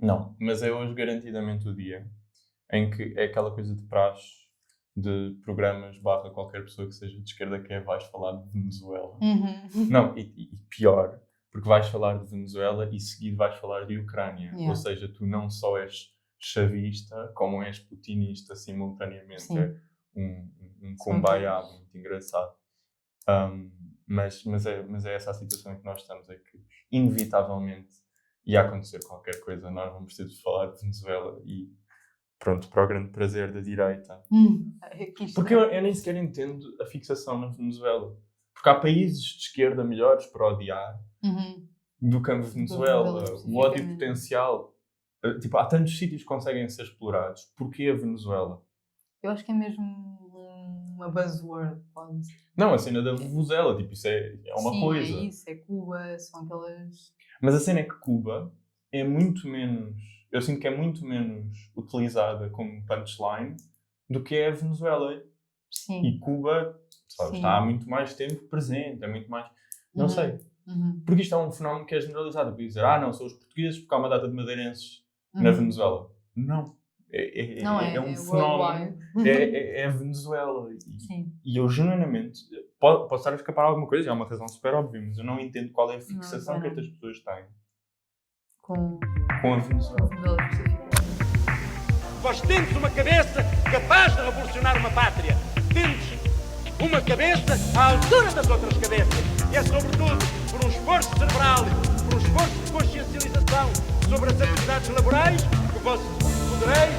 Não, mas é hoje garantidamente o dia em que é aquela coisa de praxe de programas barra qualquer pessoa que seja de esquerda que vais falar de Venezuela. Não, e pior, porque vais falar de Venezuela e seguido vais falar de Ucrânia. Yeah. Ou seja, tu não só és chavista, como és putinista simultaneamente. Sim. É um São kumbaya dois. muito engraçado. Mas é essa a situação em que nós estamos, é que inevitavelmente ia acontecer qualquer coisa, nós vamos ter de falar de Venezuela e pronto, para o grande prazer da direita. Aqui está. Porque eu nem sequer entendo a fixação na Venezuela. Porque há países de esquerda melhores para odiar do que a Venezuela. O ódio especificamente. potencial. Tipo, há tantos sítios que conseguem ser explorados. Porquê a Venezuela? Eu acho que é mesmo uma buzzword, quase. Não, a cena da vuvuzela, tipo, isso é uma Sim, coisa. é isso, é Cuba, são aquelas... Mas a cena é que Cuba é muito menos... Eu sinto que é muito menos utilizada como punchline do que é a Venezuela. Sim. E Cuba, sabe, Sim. está há muito mais tempo presente, é muito mais... Não sei. Porque isto é um fenómeno que é generalizado. Para dizer, não, são os portugueses porque há uma data de madeirenses na Venezuela. Não. É um fenómeno. É a Venezuela. E eu, genuinamente, posso estar a escapar alguma coisa, e há uma razão super óbvia, mas eu não entendo qual é a fixação que estas pessoas têm com a Venezuela. Vós tendes uma cabeça capaz de revolucionar uma pátria. Tendes uma cabeça à altura das outras cabeças. E é sobretudo por um esforço cerebral, por um esforço de consciencialização sobre as atividades laborais que vós podereis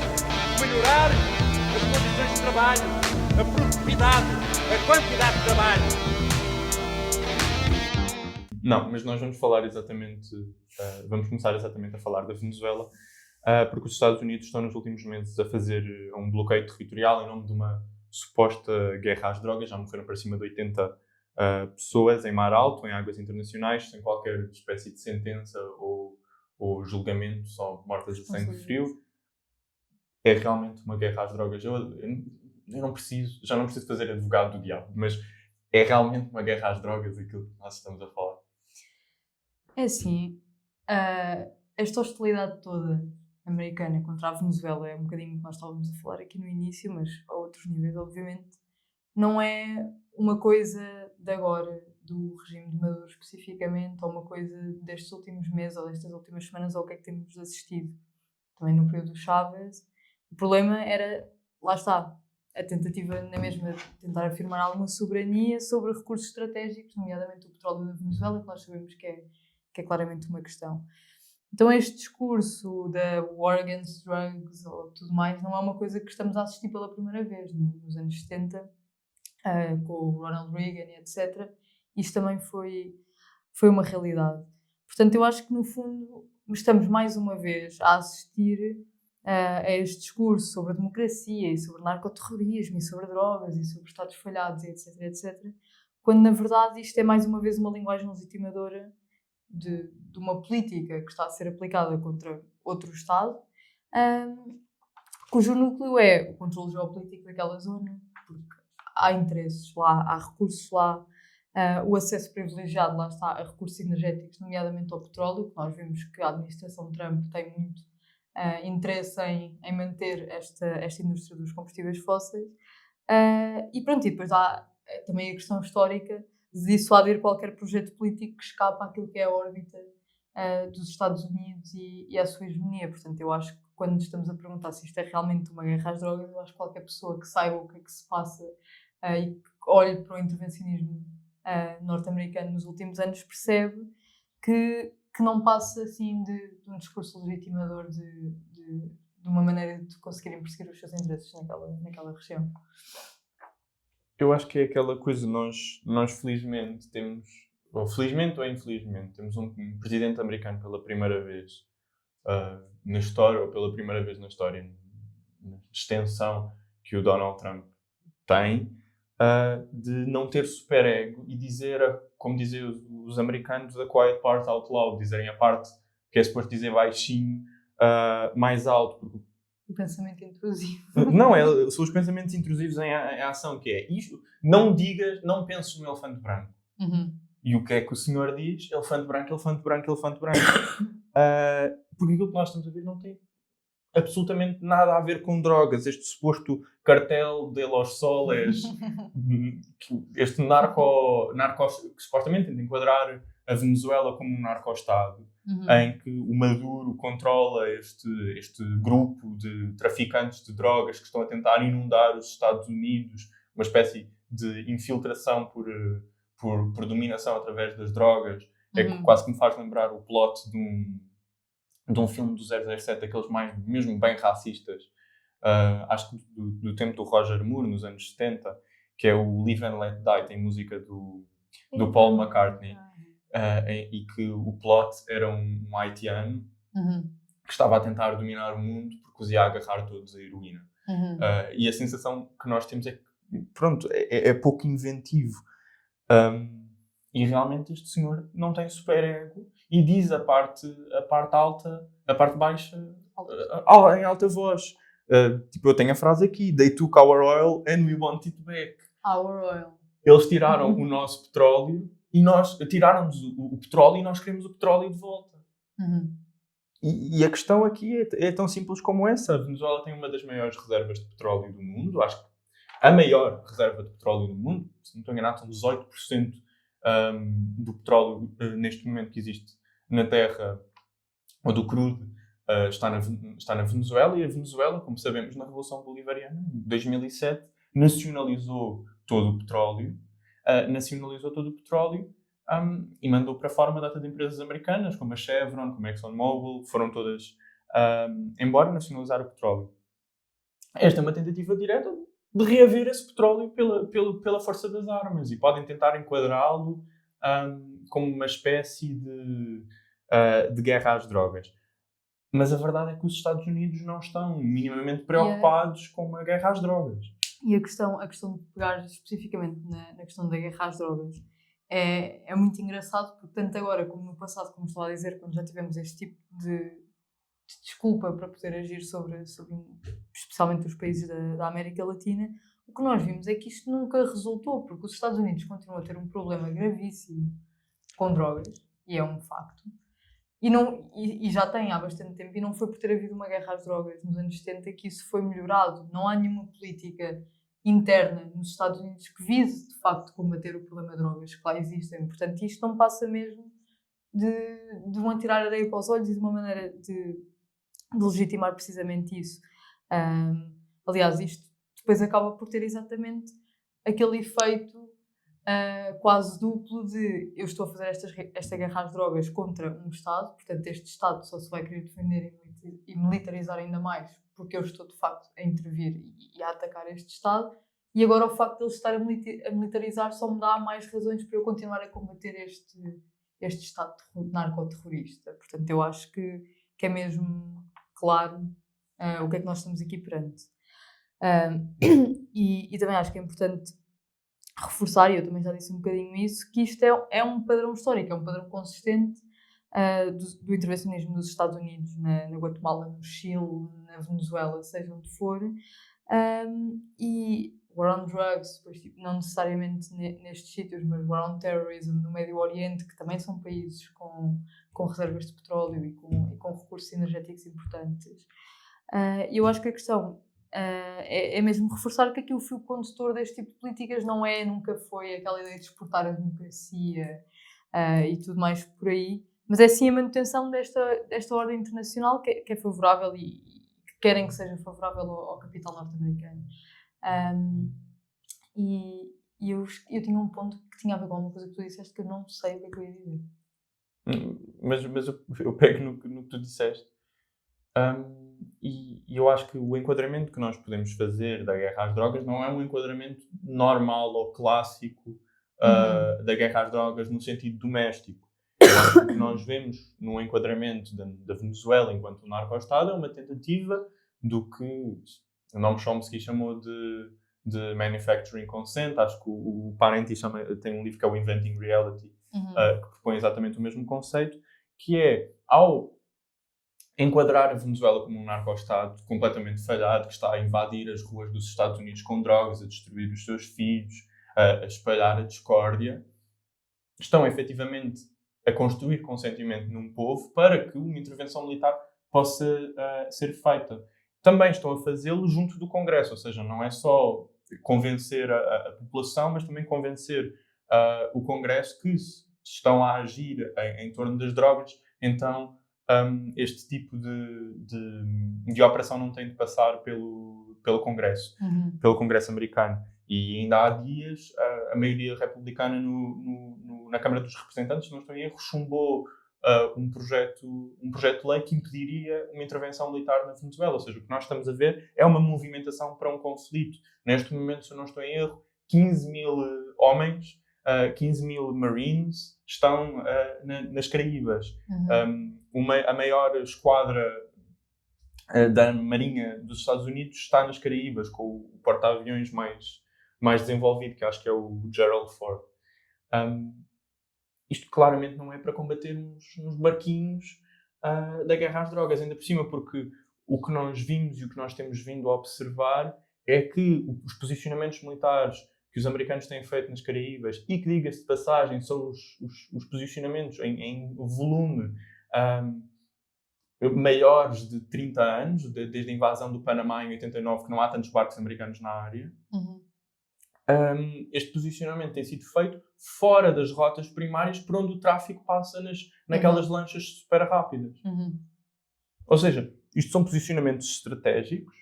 melhorar as condições de trabalho, a produtividade, a quantidade de trabalho. Não, mas nós vamos falar exatamente... vamos começar exatamente a falar da Venezuela, porque os Estados Unidos estão nos últimos meses a fazer um bloqueio territorial em nome de uma suposta guerra às drogas. Já morreram para cima de 80 pessoas em mar alto, em águas internacionais, sem qualquer espécie de sentença ou julgamento, só mortas a sangue frio. É realmente uma guerra às drogas. Eu já não preciso fazer advogado do diabo, mas é realmente uma guerra às drogas aquilo que nós estamos a falar. É assim, esta hostilidade toda americana contra a Venezuela é um bocadinho o que nós estávamos a falar aqui no início, mas a outros níveis, obviamente, não é uma coisa de agora, do regime de Maduro especificamente, ou uma coisa destes últimos meses ou destas últimas semanas, ou o que é que temos assistido também no período do Chávez. O problema era, lá está, a tentativa na mesma de tentar afirmar alguma soberania sobre recursos estratégicos, nomeadamente o petróleo da Venezuela, que nós sabemos que é claramente uma questão. Então este discurso da war against drugs ou tudo mais não é uma coisa que estamos a assistir pela primeira vez. Nos anos 70, com o Ronald Reagan e etc., isto também foi uma realidade. Portanto, eu acho que no fundo estamos mais uma vez a assistir a este discurso sobre a democracia e sobre narcoterrorismo e sobre drogas e sobre estados falhados e etc, etc, quando na verdade isto é mais uma vez uma linguagem legitimadora de uma política que está a ser aplicada contra outro Estado, cujo núcleo é o controle geopolítico daquela zona, porque há interesses lá, há recursos lá, o acesso privilegiado, lá está, a recursos energéticos, nomeadamente ao petróleo, que nós vimos que a administração Trump tem muito interesse em manter esta indústria dos combustíveis fósseis. E pronto, e depois há também a questão histórica de dissuadir qualquer projeto político que escapa àquilo que é a órbita dos Estados Unidos e à sua hegemonia. Portanto, eu acho que quando estamos a perguntar se isto é realmente uma guerra às drogas, eu acho que qualquer pessoa que saiba o que é que se passa e que olhe para o intervencionismo norte-americano nos últimos anos percebe que não passa assim de um discurso legitimador de uma maneira de conseguirem perseguir os seus interesses naquela região. Eu acho que é aquela coisa, nós felizmente temos, ou felizmente ou infelizmente, temos um presidente americano pela primeira vez na história, ou pela primeira vez na história, na extensão que o Donald Trump tem, de não ter superego e dizer, como diziam os americanos, a quiet part out loud, dizerem a parte que é suposto dizer baixinho, mais alto, porque o pensamento intrusivo. Não, são os pensamentos intrusivos em ação, que é isto. Não digas, não penses no elefante branco. E o que é que o senhor diz? Elefante branco, elefante branco, elefante branco. porque aquilo que nós estamos a ver não tem absolutamente nada a ver com drogas. Este suposto cartel de Los Soles, este narco que supostamente tenta enquadrar a Venezuela como um narco-estado, em que o Maduro controla este grupo de traficantes de drogas que estão a tentar inundar os Estados Unidos, uma espécie de infiltração por dominação através das drogas. É que quase que me faz lembrar o plot de um filme do 007, daqueles mais mesmo bem racistas, acho que do tempo do Roger Moore, nos anos 70, que é o Live and Let Die, tem música do Paul McCartney, e que o plot era um haitiano que estava a tentar dominar o mundo porque os ia agarrar todos a heroína. E a sensação que nós temos é que, pronto, é pouco inventivo. E realmente este senhor não tem superego e diz a parte alta, a parte baixa, em alta voz. Tipo, eu tenho a frase aqui: They took our oil and we want it back. Our oil. Eles tiraram o nosso petróleo e tiraram-nos o petróleo e nós queremos o petróleo de volta. E a questão aqui é tão simples como essa. A Venezuela tem uma das maiores reservas de petróleo do mundo. Acho que a maior reserva de petróleo do mundo. Se não estou enganado, são 18% do petróleo neste momento que existe na Terra, ou do crudo, está na Venezuela. E a Venezuela, como sabemos, na Revolução Bolivariana, em 2007, nacionalizou todo o petróleo. E mandou para fora uma data de empresas americanas, como a Chevron, como a ExxonMobil, foram todas embora nacionalizar o petróleo. Esta é uma tentativa direta de reaver esse petróleo pela força das armas, e podem tentar enquadrá-lo como uma espécie de guerra às drogas. Mas a verdade é que os Estados Unidos não estão minimamente preocupados com uma guerra às drogas. E a questão de pegar especificamente na questão da guerra às drogas é muito engraçado, porque tanto agora como no passado, como estava a dizer, quando já tivemos este tipo de desculpa para poder agir sobre especialmente os países da América Latina, o que nós vimos é que isto nunca resultou, porque os Estados Unidos continuam a ter um problema gravíssimo com drogas, e é um facto, e já tem há bastante tempo, e não foi por ter havido uma guerra às drogas nos anos 70 que isso foi melhorado. Não há nenhuma política interna nos Estados Unidos que vise, de facto, combater o problema de drogas que lá existem. Portanto, isto não passa mesmo de um atirar areia para os olhos e de uma maneira de legitimar precisamente isso. Aliás, isto depois acaba por ter exatamente aquele efeito quase duplo de eu estou a fazer esta guerra às drogas contra um Estado, portanto este Estado só se vai querer defender e militarizar ainda mais porque eu estou de facto a intervir e a atacar este Estado, e agora o facto de ele estar a militarizar só me dá mais razões para eu continuar a combater este Estado narcoterrorista. Portanto, eu acho que é mesmo claro o que é que nós estamos aqui perante. E também acho que é importante reforçar, e eu também já disse um bocadinho isso, que isto é um padrão histórico, é um padrão consistente do intervencionismo dos Estados Unidos na Guatemala, no Chile, na Venezuela, seja onde for, e war on drugs, pois, tipo, não necessariamente nestes sítios, mas war on terrorism no Médio Oriente, que também são países com reservas de petróleo e com recursos energéticos importantes. E eu acho que a questão é mesmo reforçar que aqui o fio condutor deste tipo de políticas nunca foi aquela ideia de exportar a democracia e tudo mais por aí, mas é sim a manutenção desta ordem internacional que é favorável e que querem que seja favorável ao capital norte-americano. E eu tinha um ponto que tinha a ver com alguma coisa que tu disseste que eu não sei o que é que eu ia dizer. Mas eu pego no que tu disseste. E eu acho que o enquadramento que nós podemos fazer da guerra às drogas não é um enquadramento normal ou clássico da guerra às drogas no sentido doméstico. Eu acho que o que nós vemos no enquadramento da Venezuela enquanto narco-estado é uma tentativa do que o Noam Chomsky chamou de manufacturing consent. Acho que o Parenti tem um livro que é o Inventing Reality, que propõe exatamente o mesmo conceito, que é, ao enquadrar a Venezuela como um narco-estado completamente falhado, que está a invadir as ruas dos Estados Unidos com drogas, a destruir os seus filhos, a espalhar a discórdia, estão efetivamente a construir consentimento num povo para que uma intervenção militar possa ser feita. Também estão a fazê-lo junto do Congresso, ou seja, não é só convencer a população, mas também convencer o Congresso que se estão a agir em torno das drogas, então este tipo de operação não tem de passar pelo Congresso, pelo Congresso americano. E ainda há dias, a maioria republicana na Câmara dos Representantes, se não estou em erro, chumbou um projeto de lei que impediria uma intervenção militar na Venezuela. Ou seja, o que nós estamos a ver é uma movimentação para um conflito. Neste momento, se eu não estou em erro, 15 mil homens, 15 mil Marines estão nas Caraíbas. A maior esquadra da Marinha dos Estados Unidos está nas Caraíbas, com o porta-aviões mais desenvolvido, que acho que é o Gerald Ford. Isto claramente não é para combater uns barquinhos da guerra às drogas, ainda por cima, porque o que nós vimos e o que nós temos vindo a observar é que os posicionamentos militares que os americanos têm feito nas Caraíbas, e que, diga-se de passagem, são os posicionamentos em volume maiores de 30 anos, desde a invasão do Panamá em 89, que não há tantos barcos americanos na área. Este posicionamento tem sido feito fora das rotas primárias por onde o tráfico passa naquelas lanchas super rápidas. Ou seja, isto são posicionamentos estratégicos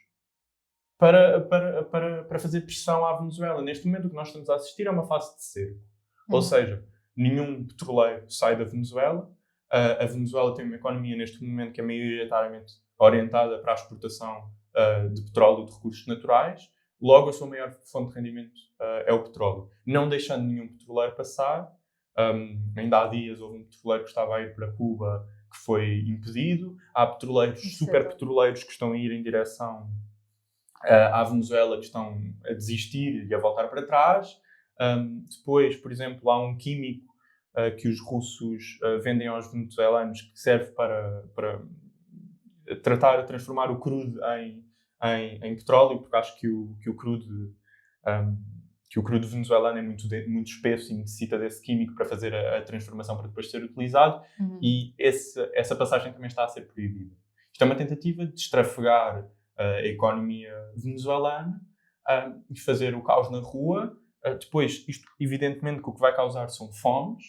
para fazer pressão à Venezuela. Neste momento o que nós estamos a assistir é uma fase de cerco. Ou seja, nenhum petroleiro sai da Venezuela. A Venezuela tem uma economia neste momento que é maioritariamente orientada para a exportação de petróleo e de recursos naturais. Logo, a sua maior fonte de rendimento é o petróleo. Não deixando nenhum petroleiro passar. Ainda há dias houve um petroleiro que estava a ir para Cuba que foi impedido. Há petroleiros, super petroleiros que estão a ir em direção à Venezuela, que estão a desistir e a voltar para trás. Depois, por exemplo, há um químico que os russos vendem aos venezuelanos que serve para transformar o crudo em petróleo, porque acho que o crudo venezuelano é muito espesso e necessita desse químico para fazer a transformação para depois ser utilizado, e essa passagem também está a ser proibida. Isto é uma tentativa de estrafegar a economia venezuelana e fazer o caos na rua. Depois, isto evidentemente que o que vai causar são fomes,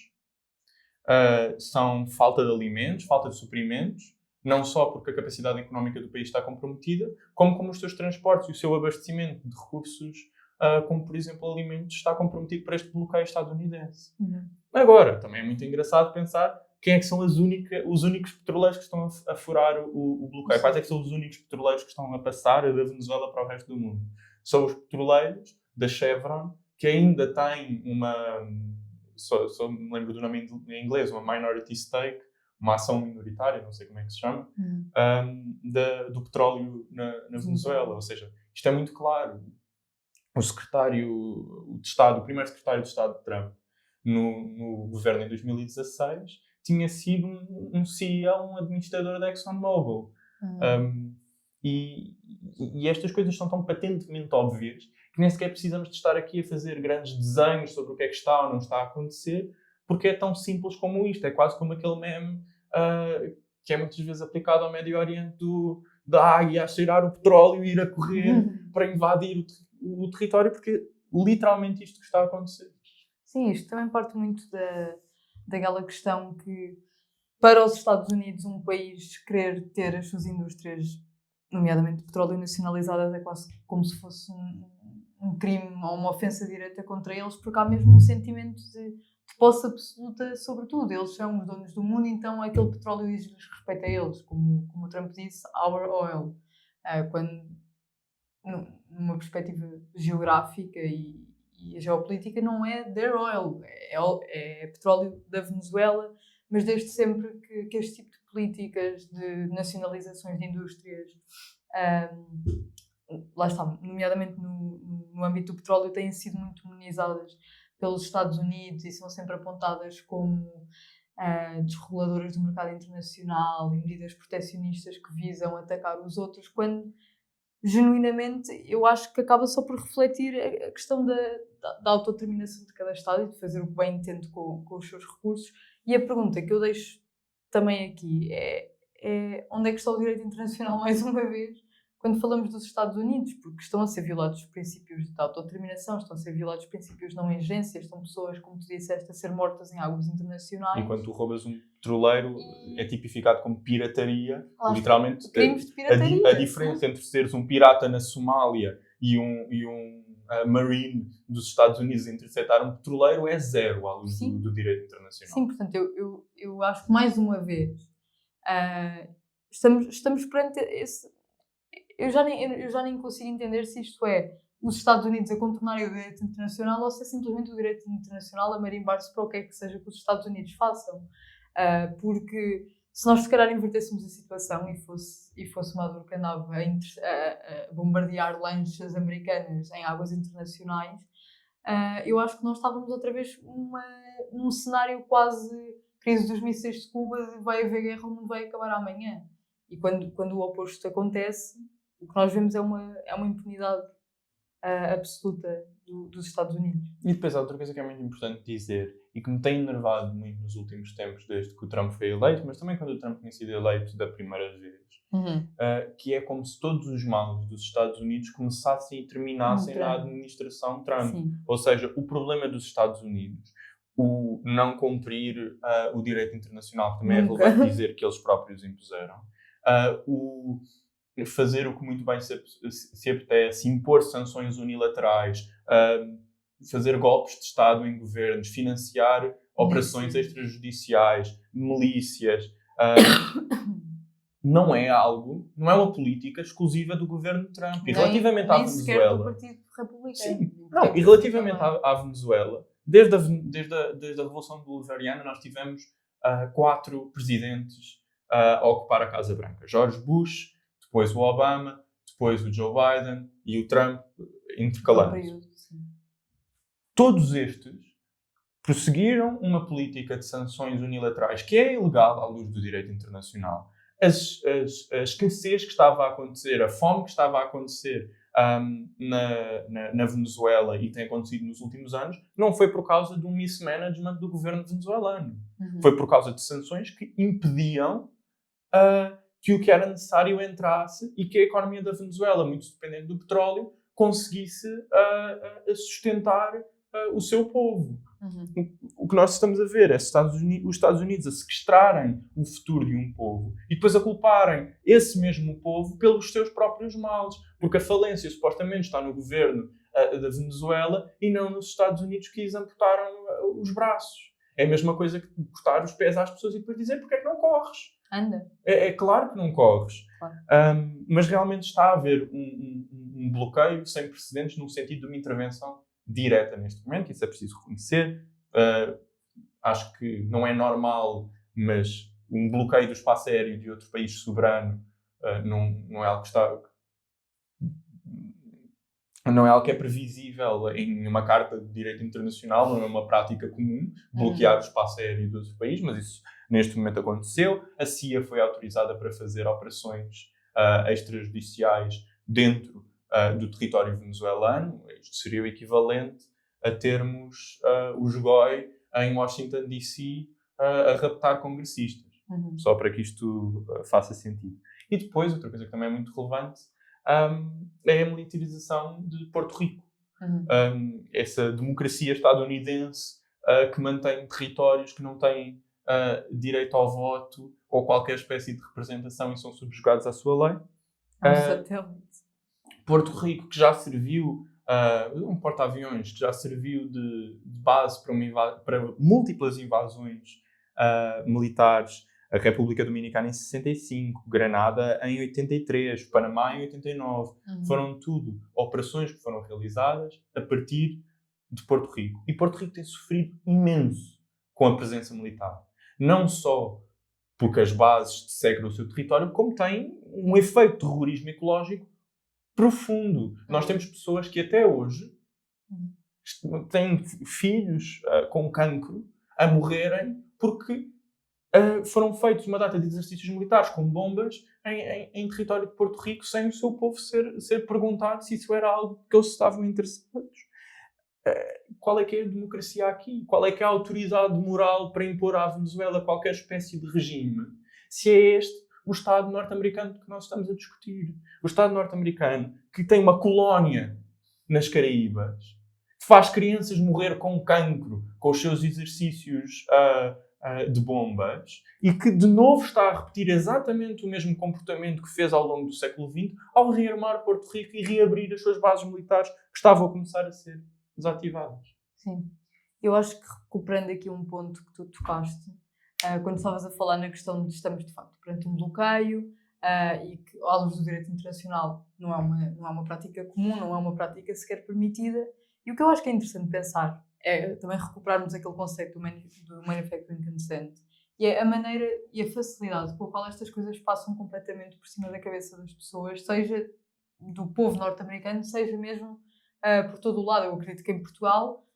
são falta de alimentos, falta de suprimentos, não só porque a capacidade económica do país está comprometida, como os seus transportes e o seu abastecimento de recursos, como por exemplo alimentos, está comprometido por este bloqueio estadunidense. Agora, também é muito engraçado pensar quem é que são os únicos petroleiros que estão a furar o bloqueio. Quais é que são os únicos petroleiros que estão a passar da Venezuela para o resto do mundo? São os petroleiros da Chevron, que ainda têm só me lembro do nome em inglês, uma minority stake, uma ação minoritária, não sei como é que se chama, do petróleo na Venezuela. Ou seja, isto é muito claro. O primeiro secretário de Estado de Trump no governo em 2016 tinha sido um CEO, um administrador da ExxonMobil. E estas coisas são tão patentemente óbvias que nem sequer precisamos de estar aqui a fazer grandes desenhos sobre o que é que está ou não está a acontecer, porque é tão simples como isto. É quase como aquele meme que é muitas vezes aplicado ao Médio Oriente da águia a cheirar o petróleo e ir a correr para invadir o território, porque literalmente isto que está a acontecer. Sim, isto também parte muito daquela questão que, para os Estados Unidos, um país querer ter as suas indústrias, nomeadamente petróleo, nacionalizadas, é quase como se fosse um crime ou uma ofensa direta contra eles, porque há mesmo um sentimento de posse absoluta sobre tudo. Eles são os donos do mundo, então aquele petróleo diz-lhes respeito a eles, como o Trump disse, our oil. Quando, numa perspectiva geográfica e geopolítica, não é their oil, é petróleo da Venezuela, mas desde sempre que este tipo de políticas de nacionalizações de indústrias, lá está, nomeadamente no âmbito do petróleo, têm sido muito demonizadas pelos Estados Unidos e são sempre apontadas como desreguladoras do mercado internacional e medidas proteccionistas que visam atacar os outros, quando genuinamente eu acho que acaba só por refletir a questão da autodeterminação de cada Estado e de fazer o que bem entende com os seus recursos. E a pergunta que eu deixo também aqui é onde é que está o direito internacional mais uma vez quando falamos dos Estados Unidos, porque estão a ser violados os princípios de autodeterminação, estão a ser violados os princípios de não ingerência, estão pessoas, como tu disseste, a ser mortas em águas internacionais. Enquanto tu roubas um petroleiro, é tipificado como pirataria, Lá literalmente. crimes de pirataria. A diferença entre seres um pirata na Somália e um marine dos Estados Unidos a interceptar um petroleiro é zero à luz do direito internacional. Sim, portanto, eu acho que mais uma vez estamos perante esse... Eu já nem consigo entender se isto é os Estados Unidos a contornarem o direito internacional ou se é simplesmente o direito internacional a marimbar-se para o que é que seja que os Estados Unidos façam. Porque se nós se calhar invertêssemos a situação e fosse Maduro que andava a bombardear lanchas americanas em águas internacionais, eu acho que nós estávamos outra vez num cenário quase crise dos mísseis de Cuba, de vai haver guerra, o mundo vai acabar amanhã. E quando o oposto acontece, o que nós vemos é uma impunidade absoluta dos Estados Unidos. E depois há outra coisa que é muito importante dizer e que me tem enervado muito nos últimos tempos, desde que o Trump foi eleito, mas também quando o Trump tinha sido eleito da primeira vez, que é como se todos os males dos Estados Unidos começassem e terminassem na administração Trump. Sim. Ou seja, o problema dos Estados Unidos, o não cumprir o direito internacional, que também é relevante dizer que eles próprios impuseram, o fazer o que muito bem se apetece, impor sanções unilaterais, fazer golpes de Estado em governos, financiar operações extrajudiciais, milícias, não é uma política exclusiva do governo Trump. E relativamente à Venezuela... do Partido Republicano. Sim. Não, e relativamente à Venezuela, desde a Revolução Bolivariana nós tivemos 4 presidentes a ocupar a Casa Branca. George Bush, depois o Obama, depois o Joe Biden e o Trump intercalando. Todos estes prosseguiram uma política de sanções unilaterais que é ilegal à luz do direito internacional. A escassez que estava a acontecer, a fome que estava a acontecer na Venezuela e tem acontecido nos últimos anos, não foi por causa de um mismanagement do governo venezuelano. Foi por causa de sanções que impediam que o que era necessário entrasse e que a economia da Venezuela, muito dependente do petróleo, conseguisse sustentar o seu povo. O que nós estamos a ver é os Estados Unidos a sequestrarem o futuro de um povo e depois a culparem esse mesmo povo pelos seus próprios males, porque a falência supostamente está no governo da Venezuela e não nos Estados Unidos que lhes amputaram os braços. É a mesma coisa que cortar os pés às pessoas e depois dizer porque é que não corres. Anda. É claro que não corres. Claro. Mas realmente está a haver um bloqueio sem precedentes no sentido de uma intervenção direta neste momento. Isso é preciso reconhecer. Acho que não é normal, mas um bloqueio do espaço aéreo de outro país soberano não é algo que está... Não é algo que é previsível em uma carta de direito internacional, não é uma prática comum bloquear o espaço aéreo de outro país, mas isso neste momento aconteceu. A CIA foi autorizada para fazer operações extrajudiciais dentro do território venezuelano. Isto seria o equivalente a termos os GOI em Washington, D.C. A raptar congressistas. Só para que isto faça sentido. E depois, outra coisa que também é muito relevante, é a militarização de Porto Rico. Essa democracia estadunidense que mantém territórios que não têm direito ao voto ou qualquer espécie de representação e são subjugados à sua lei. Porto Rico, que já serviu, um porta-aviões, que já serviu de base para múltiplas invasões militares. A República Dominicana em 65, Granada em 83, Panamá em 89. Foram tudo operações que foram realizadas a partir de Porto Rico. E Porto Rico tem sofrido imenso com a presença militar. Não só porque as bases dessecam o seu território, como tem um efeito de terrorismo ecológico profundo. Nós temos pessoas que até hoje têm filhos com cancro a morrerem porque foram feitos uma data de exercícios militares com bombas em território de Porto Rico sem o seu povo ser perguntado se isso era algo que eles estavam interessados. Qual é que é a democracia aqui? Qual é que é a autoridade moral para impor à Venezuela qualquer espécie de regime? Se é este o Estado norte-americano que nós estamos a discutir. O Estado norte-americano que tem uma colónia nas Caraíbas, que faz crianças morrer com cancro, com os seus exercícios de bombas, e que de novo está a repetir exatamente o mesmo comportamento que fez ao longo do século XX ao rearmar Porto Rico e reabrir as suas bases militares que estavam a começar a ser desativadas. Sim. Eu acho que, recuperando aqui um ponto que tu tocaste, quando estavas a falar na questão de estamos de facto perante um bloqueio e que, à luz do direito internacional, não é uma prática comum, não é uma prática sequer permitida. E o que eu acho que é interessante pensar é também recuperarmos aquele conceito do manufacturing consent, e é a maneira e a facilidade com a qual estas coisas passam completamente por cima da cabeça das pessoas, seja do povo norte-americano, seja mesmo por todo o lado. Eu acredito que em Portugal,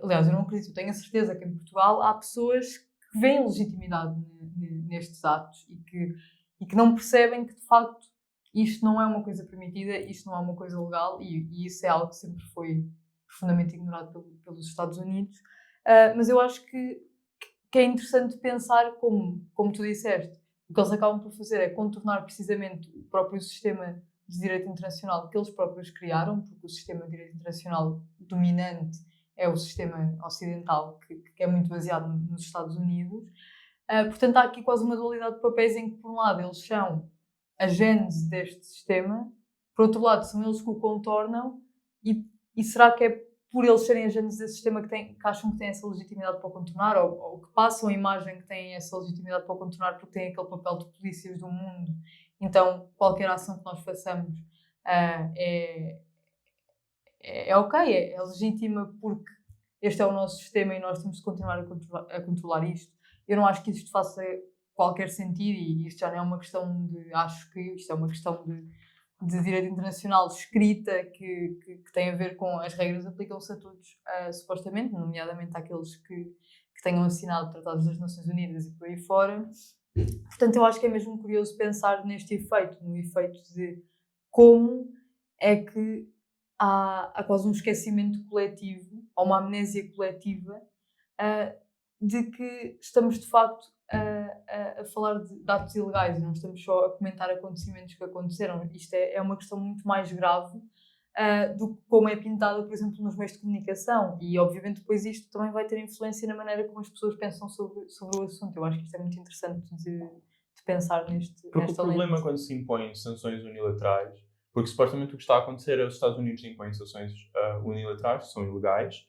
aliás, eu não acredito, eu tenho a certeza que em Portugal há pessoas que veem legitimidade nestes atos e que não percebem que, de facto, isto não é uma coisa permitida, isto não é uma coisa legal, e isso é algo que sempre foi profundamente ignorado pelos Estados Unidos. Mas eu acho que é interessante pensar, como tu disseste, o que eles acabam por fazer é contornar precisamente o próprio sistema de direito internacional que eles próprios criaram, porque o sistema de direito internacional dominante é o sistema ocidental, que é muito baseado nos Estados Unidos. Portanto, há aqui quase uma dualidade de papéis em que, por um lado, eles são a gênese deste sistema, por outro lado, são eles que o contornam, e será que é por eles serem a gênese desse sistema que acham que têm essa legitimidade para o contornar, ou que passam a imagem que têm essa legitimidade para o contornar porque têm aquele papel de polícias do mundo? Então, qualquer ação que nós façamos é ok, é legítima porque este é o nosso sistema e nós temos de continuar a controlar isto. Eu não acho que isto faça qualquer sentido, e isto já não é uma questão de acho que, isto é uma questão de direito internacional escrita que tem a ver com as regras aplicam-se a todos, supostamente, nomeadamente àqueles que tenham assinado tratados das Nações Unidas e por aí fora. Portanto, eu acho que é mesmo curioso pensar neste efeito, no efeito de como é que há quase um esquecimento coletivo, ou uma amnésia coletiva, de que estamos de facto a falar de atos ilegais e não estamos só a comentar acontecimentos que aconteceram. Isto é uma questão muito mais grave do que como é pintada, por exemplo, nos meios de comunicação, e obviamente depois isto também vai ter influência na maneira como as pessoas pensam sobre o assunto. Eu acho que isto é muito interessante de pensar nesta Porque o problema lente. quando se impõem sanções unilaterais, porque supostamente o que está a acontecer é os Estados Unidos impõem sanções unilaterais, que são ilegais,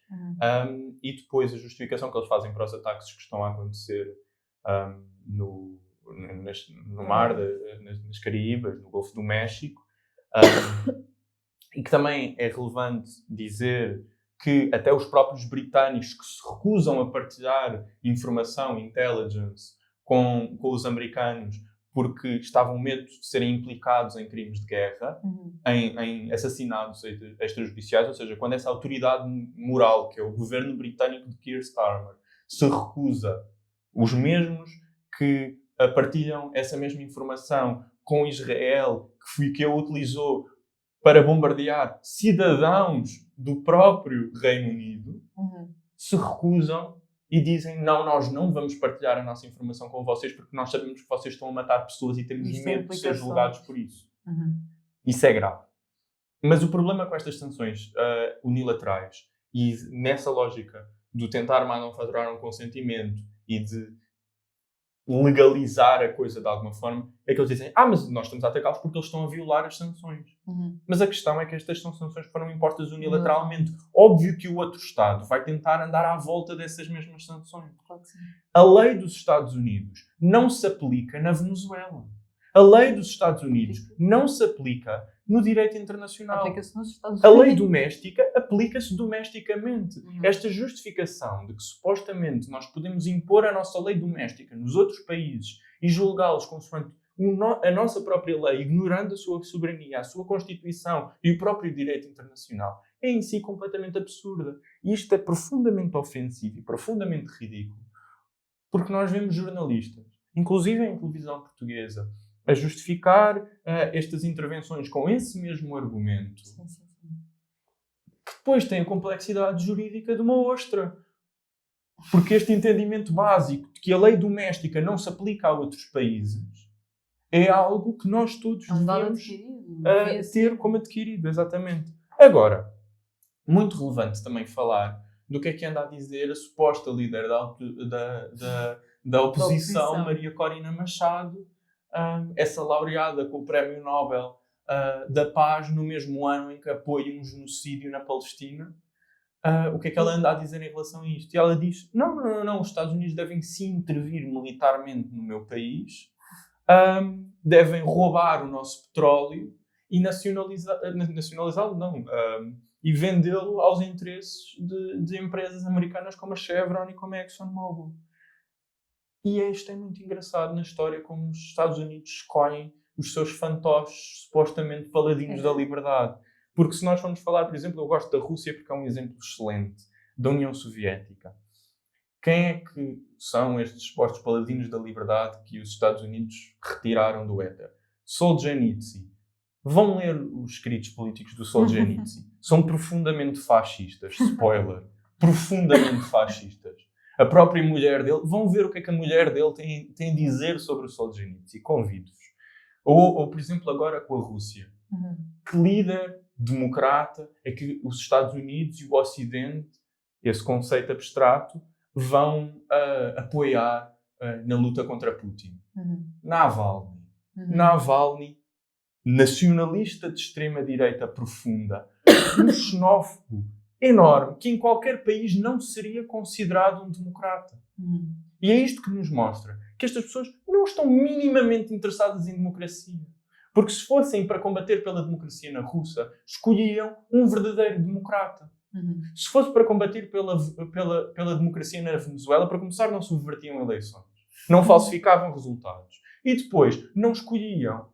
e depois a justificação que eles fazem para os ataques que estão a acontecer no mar, nas Caraíbas, no Golfo do México, e que também é relevante dizer que até os próprios britânicos que se recusam a partilhar informação, intelligence, com os americanos, porque estavam medo de serem implicados em crimes de guerra, em assassinatos extrajudiciais, ou seja, quando essa autoridade moral, que é o governo britânico de Keir Starmer, se recusa, os mesmos que partilham essa mesma informação com Israel, que a utilizou para bombardear cidadãos do próprio Reino Unido, se recusam e dizem, não, nós não vamos partilhar a nossa informação com vocês porque nós sabemos que vocês estão a matar pessoas e temos medo de ser julgados por isso. Isso é grave. Mas o problema com estas sanções unilaterais e nessa lógica de tentar manufaturar um consentimento e de legalizar a coisa de alguma forma, é que eles dizem, mas nós estamos a atacá-los porque eles estão a violar as sanções. Mas a questão é que estas sanções foram impostas unilateralmente. Óbvio que o outro Estado vai tentar andar à volta dessas mesmas sanções. Claro que sim. A lei dos Estados Unidos não se aplica na Venezuela. A lei dos Estados Unidos não se aplica no direito internacional. Aplica-se nos Estados A Unidos. lei doméstica aplica-se domesticamente. Esta justificação de que supostamente nós podemos impor a nossa lei doméstica nos outros países e julgá-los consoante a nossa própria lei, ignorando a sua soberania, a sua Constituição e o próprio direito internacional, é em si completamente absurda. E isto é profundamente ofensivo e profundamente ridículo, porque nós vemos jornalistas, inclusive em televisão portuguesa, a justificar estas intervenções com esse mesmo argumento, que depois tem a complexidade jurídica de uma ostra. Porque este entendimento básico de que a lei doméstica não se aplica a outros países é algo que nós todos É um dado devemos adquirido. ter como adquirido, exatamente. Agora, muito relevante também falar do que anda a dizer a suposta líder da oposição, Maria Corina Machado, essa laureada com o Prémio Nobel da Paz no mesmo ano em que apoia um genocídio na Palestina. O que é que ela anda a dizer em relação a isto? E ela diz, não, os Estados Unidos devem sim intervir militarmente no meu país, devem roubar o nosso petróleo e nacionalizá-lo, e vendê-lo aos interesses de empresas americanas como a Chevron e como a ExxonMobil. E isto é muito engraçado na história, como os Estados Unidos escolhem os seus fantoches supostamente paladinos da liberdade. Porque se nós formos falar, por exemplo, eu gosto da Rússia porque é um exemplo excelente, da União Soviética. Quem é que são estes supostos paladinos da liberdade que os Estados Unidos retiraram do éter? Solzhenitsyn. Vão ler os escritos políticos do Solzhenitsyn. São profundamente fascistas. Spoiler. Profundamente fascistas. A própria mulher dele... Vão ver o que é que a mulher dele tem a dizer sobre o Solzhenitsyn. Convido-vos. Ou, por exemplo, agora com a Rússia. Que líder democrata é que os Estados Unidos e o Ocidente, esse conceito abstrato, vão apoiar na luta contra Putin? Navalny. Navalny, nacionalista de extrema-direita profunda, um xenófobo enorme, que em qualquer país não seria considerado um democrata. E é isto que nos mostra que estas pessoas não estão minimamente interessadas em democracia. Porque se fossem para combater pela democracia na Rússia, escolhiam um verdadeiro democrata. Se fosse para combater pela democracia na Venezuela, para começar, não subvertiam eleições. Não falsificavam resultados. E depois, não escolhiam,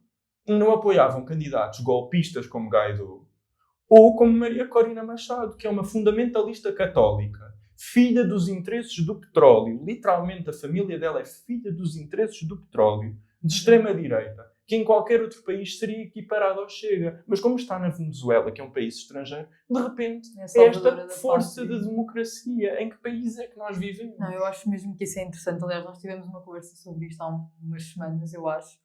não apoiavam candidatos golpistas como Guaidó ou como Maria Corina Machado, que é uma fundamentalista católica, filha dos interesses do petróleo. Literalmente, a família dela é filha dos interesses do petróleo, de extrema-direita, que em qualquer outro país seria equiparado ao Chega. Mas como está na Venezuela, que é um país estrangeiro, de repente é esta força de democracia. Em que país é que nós vivemos? Não, eu acho mesmo que isso é interessante. Aliás, nós tivemos uma conversa sobre isto há umas semanas, eu acho,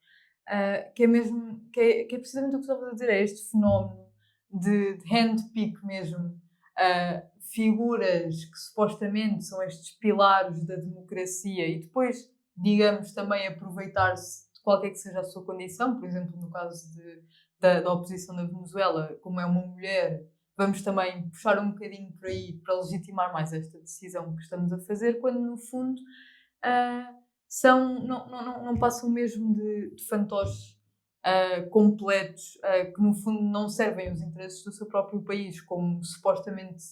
que é precisamente o que estavas a dizer, é este fenómeno de handpick mesmo, figuras que supostamente são estes pilares da democracia e depois, digamos, também aproveitar-se de qualquer que seja a sua condição. Por exemplo, no caso da oposição na Venezuela, como é uma mulher, vamos também puxar um bocadinho por aí para legitimar mais esta decisão que estamos a fazer, quando no fundo não passam mesmo de fantoches completos, que no fundo não servem os interesses do seu próprio país, como supostamente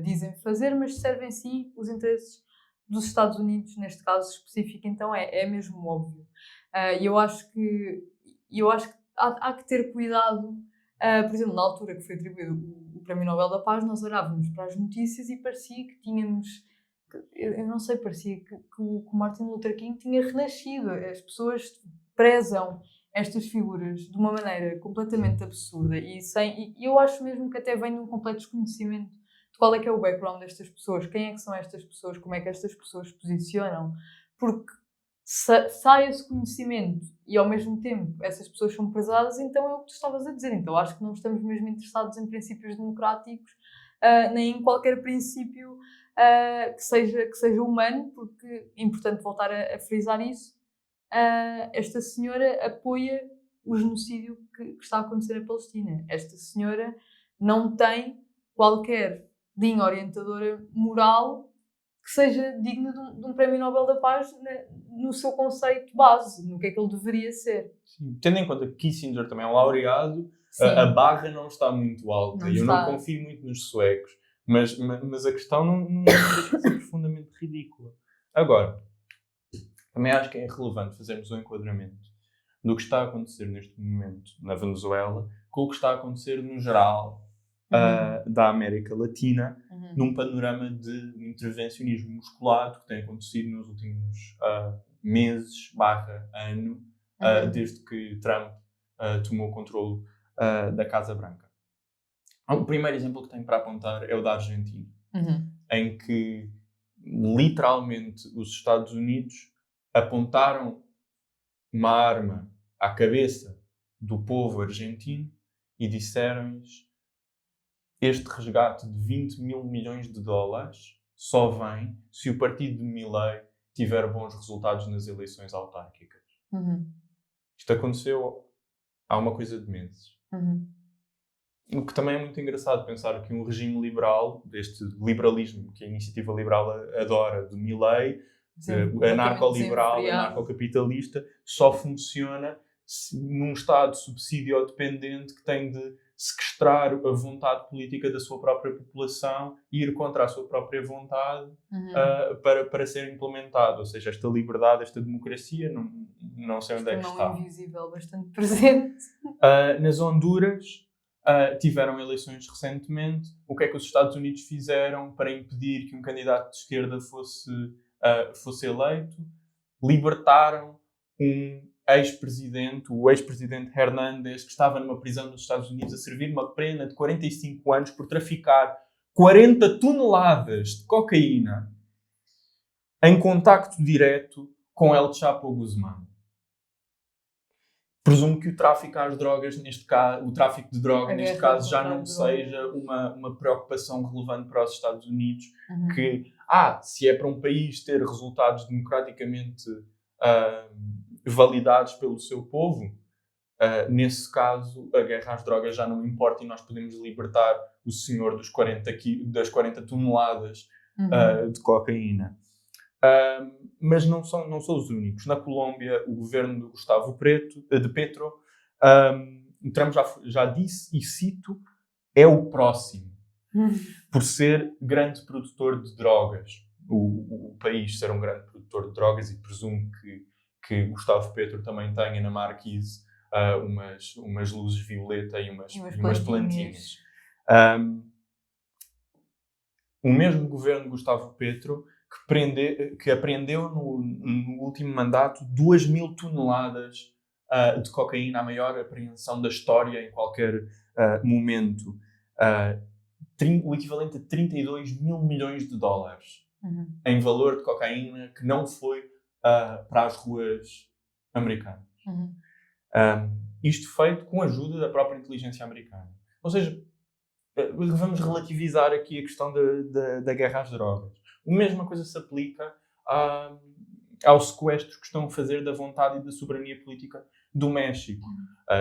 dizem fazer, mas servem sim os interesses dos Estados Unidos, neste caso específico. Então é mesmo óbvio. E eu acho que há que ter cuidado. Por exemplo, na altura que foi atribuído o Prémio Nobel da Paz, nós olhávamos para as notícias e parecia que tínhamos... Eu não sei, parecia que o Martin Luther King tinha renascido. As pessoas prezam estas figuras de uma maneira completamente absurda e eu acho mesmo que até vem de um completo desconhecimento de qual é que é o background destas pessoas, quem é que são estas pessoas, como é que estas pessoas se posicionam, porque sai esse conhecimento e ao mesmo tempo essas pessoas são prezadas, então é o que tu estavas a dizer. Então acho que não estamos mesmo interessados em princípios democráticos, nem em qualquer princípio que seja humano, porque é importante voltar a frisar isso. Esta senhora apoia o genocídio que está a acontecer na Palestina. Esta senhora não tem qualquer linha orientadora moral que seja digna de um Prémio Nobel da Paz no seu conceito base, no que é que ele deveria ser. Sim. Tendo em conta que Kissinger também é um laureado, a barra não está muito alta. Eu não confio muito nos suecos, mas a questão não deixa de ser profundamente ridícula. Agora, também acho que é relevante fazermos um enquadramento do que está a acontecer neste momento na Venezuela com o que está a acontecer no geral da América Latina, num panorama de intervencionismo musculado que tem acontecido nos últimos meses, ano, desde que Trump tomou o controle da Casa Branca. O primeiro exemplo que tenho para apontar é o da Argentina, em que literalmente os Estados Unidos apontaram uma arma à cabeça do povo argentino e disseram-lhes: este resgate de 20 mil milhões de dólares só vem se o partido de Milei tiver bons resultados nas eleições autárquicas. Isto aconteceu há uma coisa de meses. O que também é muito engraçado pensar que um regime liberal, deste liberalismo que a Iniciativa Liberal adora, do Milei, anarco-liberal, anarco-capitalista, só funciona num Estado subsídio-dependente que tem de sequestrar a vontade política da sua própria população e ir contra a sua própria vontade para ser implementado. Ou seja, esta liberdade, esta democracia, não sei onde é que está. Não invisível, bastante presente. Nas Honduras, tiveram eleições recentemente. O que é que os Estados Unidos fizeram para impedir que um candidato de esquerda fosse eleito? Libertaram o ex-presidente Hernández, que estava numa prisão nos Estados Unidos a servir uma pena de 45 anos por traficar 40 toneladas de cocaína em contacto direto com El Chapo Guzmán. Presumo que o tráfico de drogas, neste caso, já não seja uma preocupação relevante para os Estados Unidos. Que, se é para um país ter resultados democraticamente validados pelo seu povo, nesse caso, a guerra às drogas já não importa e nós podemos libertar o senhor das 40 toneladas de cocaína. Mas não são os únicos. Na Colômbia, o governo de Gustavo Petro, Trump já disse, e cito, é o próximo, por ser grande produtor de drogas. O país ser um grande produtor de drogas, e presumo que Gustavo Petro também tenha na marquise umas luzes violeta e umas plantinhas. O mesmo governo de Gustavo Petro que apreendeu no último mandato 2.000 toneladas de cocaína, a maior apreensão da história em qualquer momento. O equivalente a 32 mil milhões de dólares em valor de cocaína que não foi para as ruas americanas. Isto feito com a ajuda da própria inteligência americana. Ou seja, vamos relativizar aqui a questão da guerra às drogas. A mesma coisa se aplica ao sequestro que estão a fazer da vontade e da soberania política do México.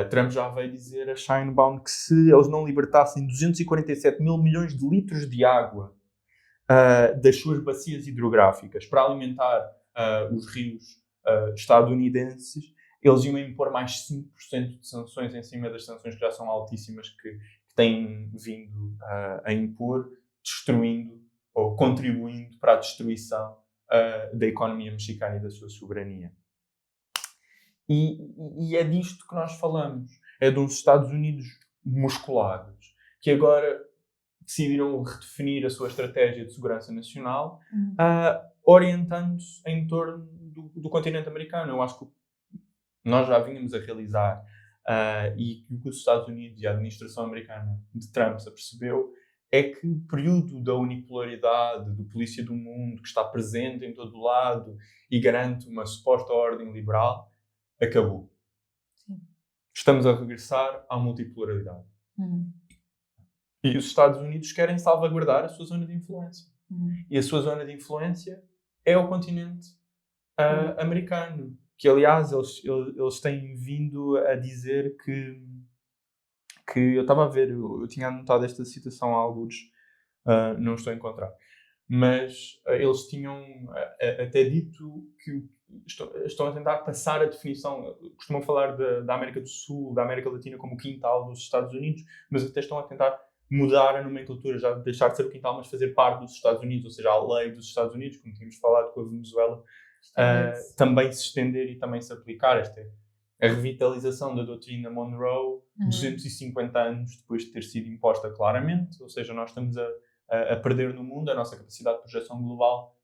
Trump já veio dizer a Sheinbaum que se eles não libertassem 247 mil milhões de litros de água das suas bacias hidrográficas para alimentar os rios estadunidenses, eles iam impor mais 5% de sanções em cima das sanções que já são altíssimas que têm vindo a impor, destruindo ou contribuindo para a destruição da economia mexicana e da sua soberania. E é disto que nós falamos. É de uns Estados Unidos musculados, que agora decidiram redefinir a sua estratégia de segurança nacional, orientando-se em torno do continente americano. Eu acho que nós já vínhamos a realizar, e o que os Estados Unidos e a administração americana de Trump se apercebeu, é que o período da unipolaridade, do polícia do mundo, que está presente em todo o lado e garante uma suposta ordem liberal, acabou. Sim. Estamos a regressar à multipolaridade. E os Estados Unidos querem salvaguardar a sua zona de influência. E a sua zona de influência é o continente americano. Que, aliás, eles têm vindo a dizer que eu estava a ver, eu tinha anotado esta citação há alguns, não estou a encontrar, mas eles tinham até dito que estão a tentar passar a definição, costumam falar da América do Sul, da América Latina como o quintal dos Estados Unidos, mas até estão a tentar mudar a nomenclatura, já deixar de ser o quintal, mas fazer parte dos Estados Unidos, ou seja, a lei dos Estados Unidos, como tínhamos falado com a Venezuela, também se estender e também se aplicar. Esta é a revitalização da doutrina Monroe, 250 anos depois de ter sido imposta claramente, ou seja, nós estamos a perder no mundo, a nossa capacidade de projeção global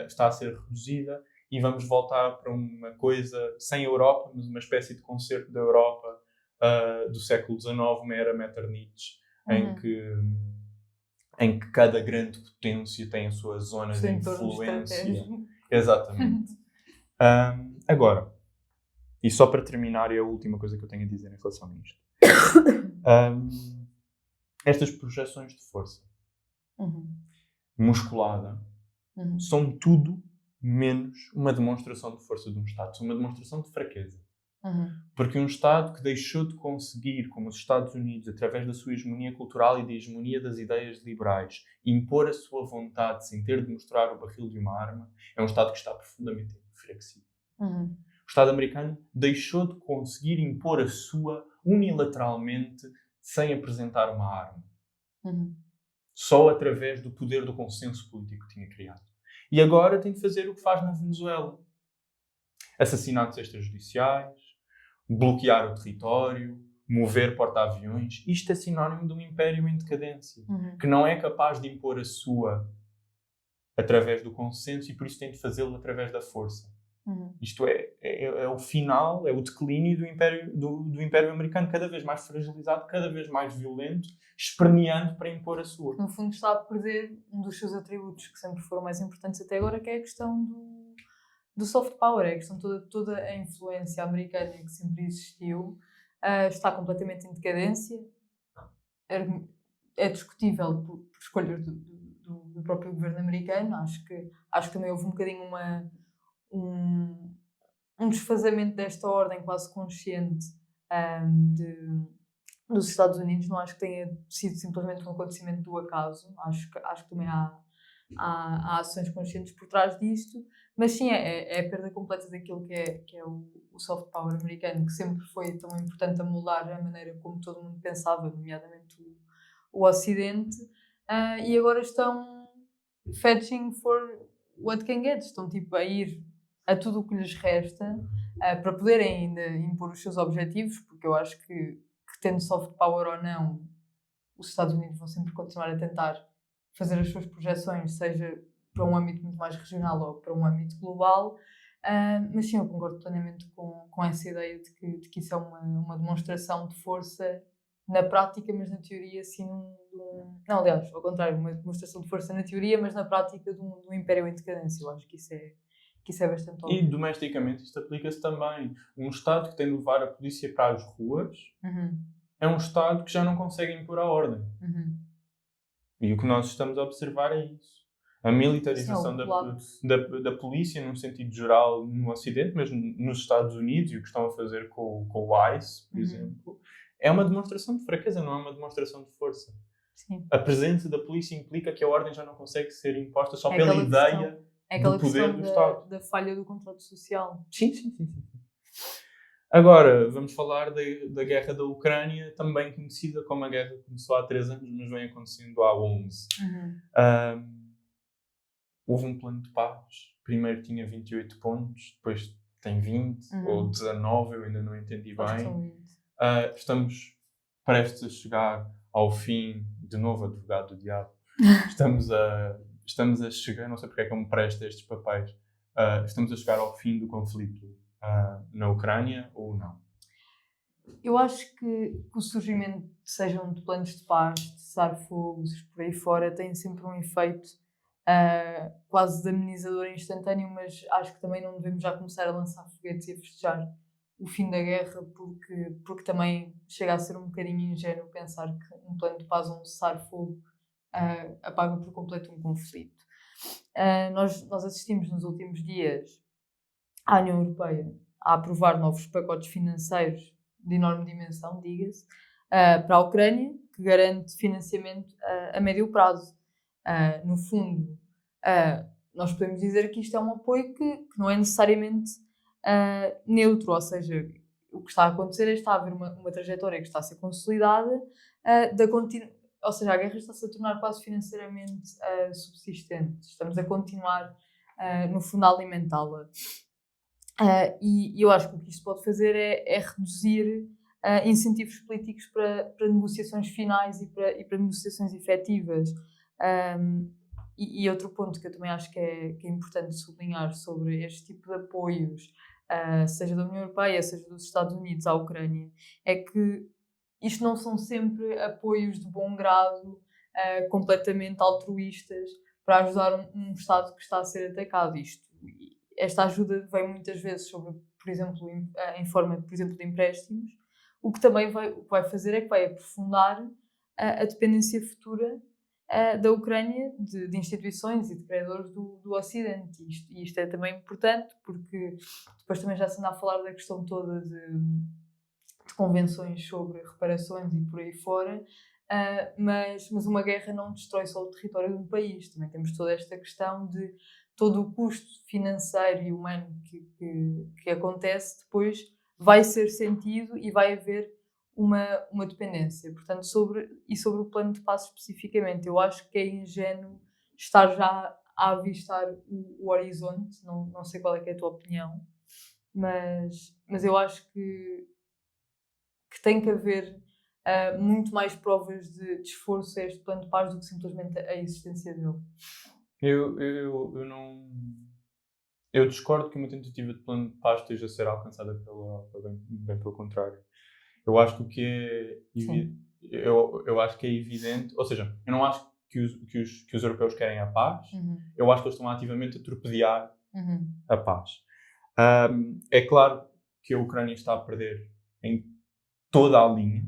está a ser reduzida e vamos voltar para uma coisa sem Europa, mas uma espécie de concerto da Europa do século XIX, uma era Metternich, em que cada grande potência tem a sua zona de influência. Exatamente. Agora, E só para terminar, é a última coisa que eu tenho a dizer em relação a isto. Estas projeções de força musculada são tudo menos uma demonstração de força de um Estado. São uma demonstração de fraqueza. Porque um Estado que deixou de conseguir, como os Estados Unidos, através da sua hegemonia cultural e da hegemonia das ideias liberais, impor a sua vontade sem ter de mostrar o barril de uma arma, é um Estado que está profundamente enfraquecido. O Estado americano deixou de conseguir impor a sua unilateralmente sem apresentar uma arma. Só através do poder do consenso político que tinha criado. E agora tem de fazer o que faz na Venezuela. Assassinatos extrajudiciais, bloquear o território, mover porta-aviões. Isto é sinónimo de um império em decadência, que não é capaz de impor a sua através do consenso e por isso tem de fazê-lo através da força. Isto é o final, é o declínio do Império Americano, cada vez mais fragilizado, cada vez mais violento, esperneando para impor a sua. No fundo está a perder um dos seus atributos que sempre foram mais importantes até agora, que é a questão do soft power, é a questão toda a influência americana que sempre existiu, está completamente em decadência, é discutível por escolhas do próprio governo americano. Acho que também houve um bocadinho um desfazamento desta ordem quase consciente dos Estados Unidos. Não acho que tenha sido simplesmente um acontecimento do acaso. Acho que também há ações conscientes por trás disto, mas sim, é a perda completa daquilo que é o soft power americano, que sempre foi tão importante a moldar a maneira como todo mundo pensava, nomeadamente o Ocidente, e agora estão fetching for what can get, estão tipo a ir a tudo o que lhes resta para poderem ainda impor os seus objetivos, porque eu acho que tendo soft power ou não, os Estados Unidos vão sempre continuar a tentar fazer as suas projeções, seja para um âmbito muito mais regional ou para um âmbito global, mas sim, eu concordo plenamente com essa ideia de que isso é uma demonstração de força na prática, mas na teoria sim não, aliás, ao contrário, uma demonstração de força na teoria, mas na prática de um império em decadência. Eu acho que isso é bastante óbvio. E domesticamente isto aplica-se também. Um Estado que tem de levar a polícia para as ruas é um Estado que já não consegue impor a ordem. E o que nós estamos a observar é isso. A militarização da polícia, num sentido geral, no Ocidente, mas nos Estados Unidos, e o que estão a fazer com o ICE, por exemplo, é uma demonstração de fraqueza, não é uma demonstração de força. Sim. A presença da polícia implica que a ordem já não consegue ser imposta só pela ideia do poder do Estado. Da falha do contrato social. Sim. Agora, vamos falar da guerra da Ucrânia, também conhecida como a guerra que começou há 3 anos, mas vem acontecendo há 11. Houve um plano de paz. Primeiro tinha 28 pontos, depois tem 20 ou 19, eu ainda não entendi bem. Estamos prestes a chegar ao fim, de novo advogado do diabo. Estamos a chegar, não sei porque é que eu me presto a estes papéis, estamos a chegar ao fim do conflito na Ucrânia ou não? Eu acho que o surgimento, sejam de planos de paz, de cessar-fogos, por aí fora, tem sempre um efeito quase de amenizador instantâneo, mas acho que também não devemos já começar a lançar foguetes e a festejar o fim da guerra, porque também chega a ser um bocadinho ingênuo pensar que um plano de paz ou um cessar-fogo apaga por completo um conflito. Nós assistimos nos últimos dias à União Europeia a aprovar novos pacotes financeiros de enorme dimensão, diga-se, para a Ucrânia, que garante financiamento a médio prazo. No fundo, nós podemos dizer que isto é um apoio que não é necessariamente neutro, ou seja, o que está a acontecer é que está a haver uma trajetória que está a ser consolidada, ou seja, a guerra está-se a tornar quase financeiramente subsistente. Estamos a continuar, no fundo, a alimentá-la. E eu acho que o que isto pode fazer é reduzir incentivos políticos para negociações finais e para negociações efetivas. E outro ponto que eu também acho que é importante sublinhar sobre este tipo de apoios, seja da União Europeia, seja dos Estados Unidos à Ucrânia, é que isto não são sempre apoios de bom grado, completamente altruístas, para ajudar um Estado que está a ser atacado. Esta ajuda vem muitas vezes sobre por exemplo, em forma, por exemplo, de empréstimos, o que também vai fazer é que vai aprofundar a dependência futura da Ucrânia de instituições e de credores do Ocidente. E isto é também importante porque depois também já se anda a falar da questão toda de convenções sobre reparações e por aí fora, mas uma guerra não destrói só o território de um país. Também temos toda esta questão de todo o custo financeiro e humano que acontece depois vai ser sentido e vai haver uma dependência. Portanto, sobre o plano de paz especificamente, eu acho que é ingênuo estar já a avistar o horizonte. Não sei qual é que é a tua opinião, mas eu acho que tem que haver muito mais provas de esforço a este plano de paz do que simplesmente a existência dele. Eu não... Eu discordo que uma tentativa de plano de paz esteja a ser alcançada pela Europa, bem pelo contrário. Eu acho que o que é eu acho que é evidente, ou seja, eu não acho que os europeus querem a paz, eu acho que eles estão ativamente a torpedear a paz. É claro que a Ucrânia está a perder em toda a linha,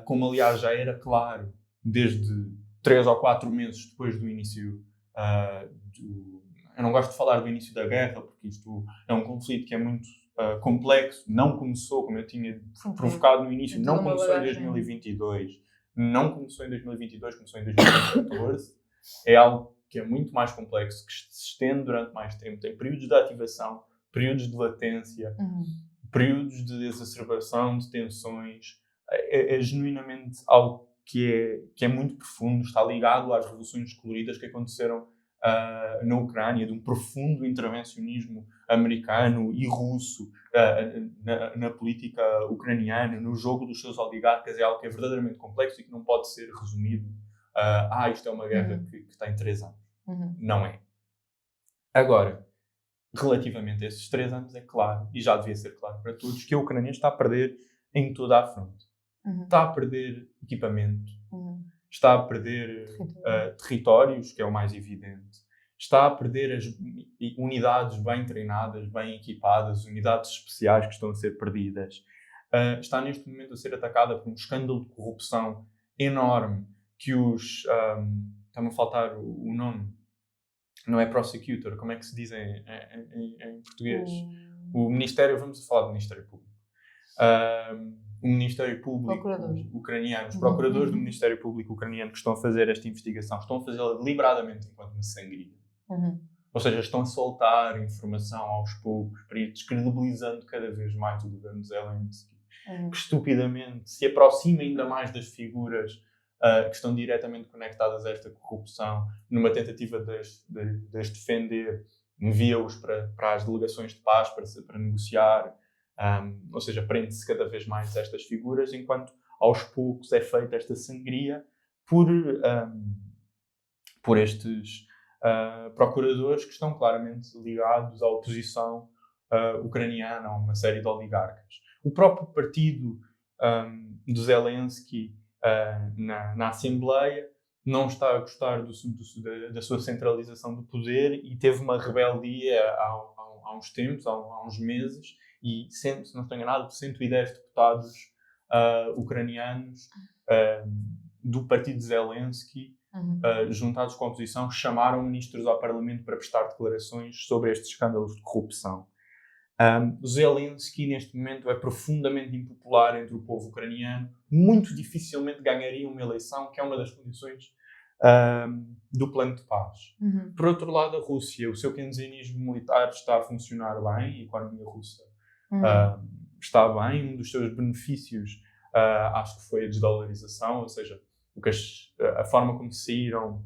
como aliás já era claro desde 3 ou 4 meses depois do início eu não gosto de falar do início da guerra, porque isto é um conflito que é muito complexo, não começou, como eu tinha provocado no início, não começou em 2022, não começou em 2022, começou em 2014, é algo que é muito mais complexo, que se estende durante mais tempo, tem períodos de ativação, períodos de latência, períodos de exacerbação, de tensões, é genuinamente algo que é muito profundo, está ligado às revoluções coloridas que aconteceram na Ucrânia, de um profundo intervencionismo americano e russo na política ucraniana, no jogo dos seus oligarcas, é algo que é verdadeiramente complexo e que não pode ser resumido isto é uma guerra que tem 3 anos. Não é. Agora, relativamente a esses 3 anos, é claro, e já devia ser claro para todos, que a Ucrânia está a perder em toda a fronte. Está a perder equipamento, está a perder territórios, que é o mais evidente, está a perder as unidades bem treinadas, bem equipadas, unidades especiais que estão a ser perdidas. Está neste momento a ser atacada por um escândalo de corrupção enorme que está-me a faltar o nome, não é prosecutor, como é que se diz em português? O Ministério, vamos falar do Ministério Público. O Ministério Público ucraniano, os procuradores do Ministério Público ucraniano que estão a fazer esta investigação, estão a fazê-la deliberadamente enquanto uma sangria. Ou seja, estão a soltar informação aos poucos para ir descredibilizando cada vez mais o governo de Zelensky, que estupidamente se aproxima ainda mais das figuras que estão diretamente conectadas a esta corrupção, numa tentativa de as defender, envia-os para as delegações de paz para negociar. Ou seja, prende-se cada vez mais estas figuras, enquanto aos poucos é feita esta sangria por estes procuradores que estão claramente ligados à oposição ucraniana, a uma série de oligarcas. O próprio partido do Zelensky na Assembleia não está a gostar da sua centralização do poder e teve uma rebeldia há uns tempos, há uns meses, e, se não estou enganado, 110 deputados ucranianos do partido de Zelensky, juntados com a oposição, chamaram ministros ao Parlamento para prestar declarações sobre estes escândalos de corrupção. Zelensky, neste momento, é profundamente impopular entre o povo ucraniano, muito dificilmente ganharia uma eleição, que é uma das condições do plano de paz. Por outro lado, a Rússia, o seu keynesianismo militar está a funcionar bem, a economia russa está bem. Um dos seus benefícios acho que foi a desdolarização, ou seja, a forma como saíram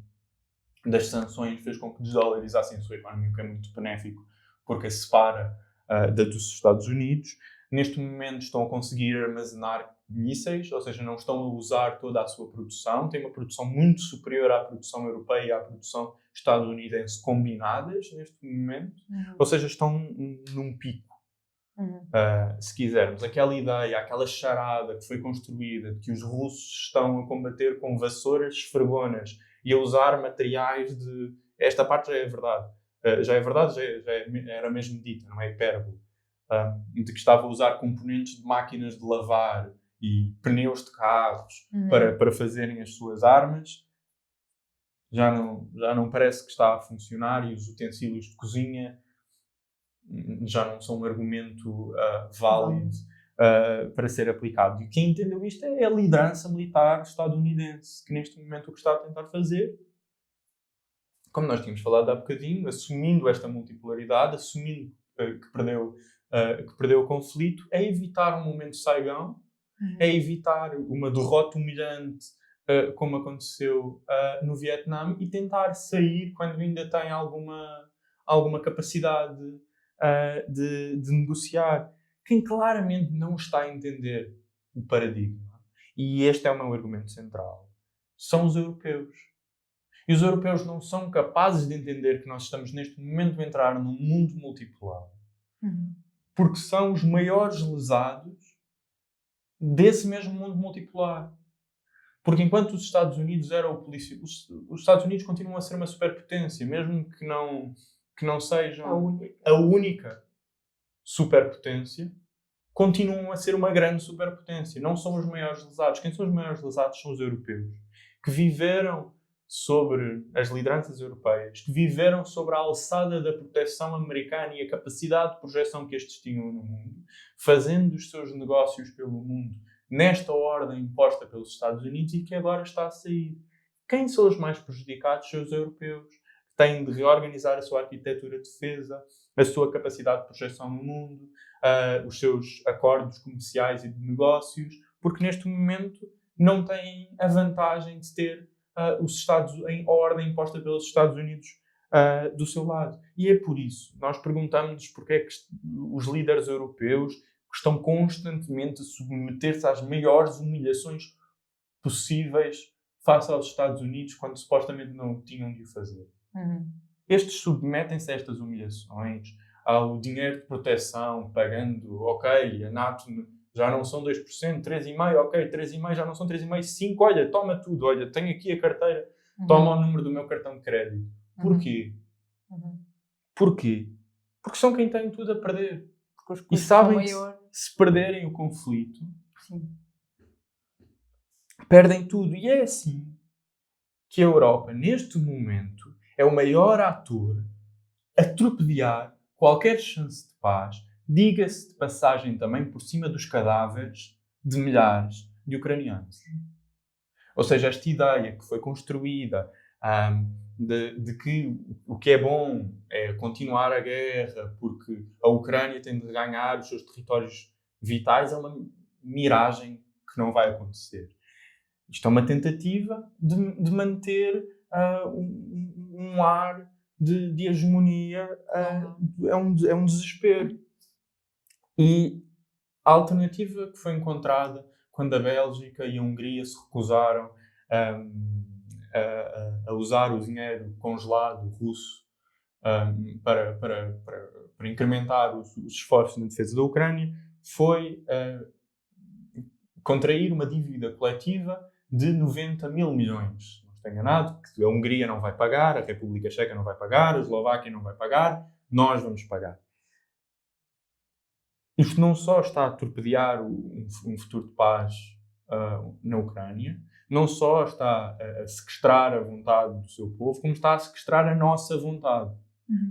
das sanções fez com que desdolarizassem a sua economia, o que é muito benéfico porque a separa da dos Estados Unidos. Neste momento estão a conseguir armazenar mísseis, ou seja, não estão a usar toda a sua produção, têm uma produção muito superior à produção europeia e à produção estadunidense combinadas neste momento, ou seja, estão num pico. Se quisermos, aquela ideia, aquela charada que foi construída de que os russos estão a combater com vassouras esfregonas e a usar materiais esta parte já é verdade, já era mesmo dita, não é hipérbole. de que estava a usar componentes de máquinas de lavar e pneus de carros para fazerem as suas armas, já não parece que está a funcionar, e os utensílios de cozinha já não são um argumento válido para ser aplicado. E quem entendeu isto é a liderança militar estadunidense, que neste momento o que está a tentar fazer, como nós tínhamos falado há bocadinho, assumindo esta multipolaridade, assumindo que perdeu o conflito, é evitar um momento Saigão, é evitar uma derrota humilhante, como aconteceu no Vietnã, e tentar sair quando ainda tem alguma capacidade de negociar. Quem claramente não está a entender o paradigma, e este é o meu argumento central, são os europeus. E os europeus não são capazes de entender que nós estamos neste momento a entrar num mundo multipolar. Porque são os maiores lesados desse mesmo mundo multipolar. Porque enquanto os Estados Unidos eram os Estados Unidos continuam a ser uma superpotência, mesmo que não sejam a única superpotência, continuam a ser uma grande superpotência. Não são os maiores lesados. Quem são os maiores lesados são os europeus, que viveram sobre as lideranças europeias, que viveram sobre a alçada da proteção americana e a capacidade de projeção que estes tinham no mundo, fazendo os seus negócios pelo mundo nesta ordem imposta pelos Estados Unidos, e que agora está a sair. Quem são os mais prejudicados? São os europeus, que têm de reorganizar a sua arquitetura de defesa, a sua capacidade de projeção no mundo, os seus acordos comerciais e de negócios, porque neste momento não têm a vantagem de ter os Estados, a ordem imposta pelos Estados Unidos do seu lado. E é por isso, nós perguntamos porque é que os líderes europeus estão constantemente a submeter-se às maiores humilhações possíveis face aos Estados Unidos, quando supostamente não tinham de o fazer. Estes submetem-se a estas humilhações, ao dinheiro de proteção, pagando, ok, a NATO já não são 2%, 3,5%, ok, 3,5% já não são 3,5%, 5%, olha, toma tudo, olha, tenho aqui a carteira, toma o número do meu cartão de crédito. Porquê? Porquê? Porque são quem tem tudo a perder. E sabem que se perderem o conflito, perdem tudo. E é assim que a Europa, neste momento, é o maior ator a torpedear qualquer chance de paz, diga-se de passagem também por cima dos cadáveres de milhares de ucranianos. Ou seja, esta ideia que foi construída de que o que é bom é continuar a guerra porque a Ucrânia tem de ganhar os seus territórios vitais, é uma miragem que não vai acontecer. Isto é uma tentativa de manter um ar de hegemonia, é um desespero. E a alternativa que foi encontrada quando a Bélgica e a Hungria se recusaram a usar o dinheiro congelado russo para incrementar os esforços na defesa da Ucrânia foi contrair uma dívida coletiva de 90 mil milhões. Não estou enganado, que a Hungria não vai pagar, a República Checa não vai pagar, a Eslováquia não vai pagar, nós vamos pagar. Isto não só está a torpedear um futuro de paz na Ucrânia, não só está a sequestrar a vontade do seu povo, como está a sequestrar a nossa vontade.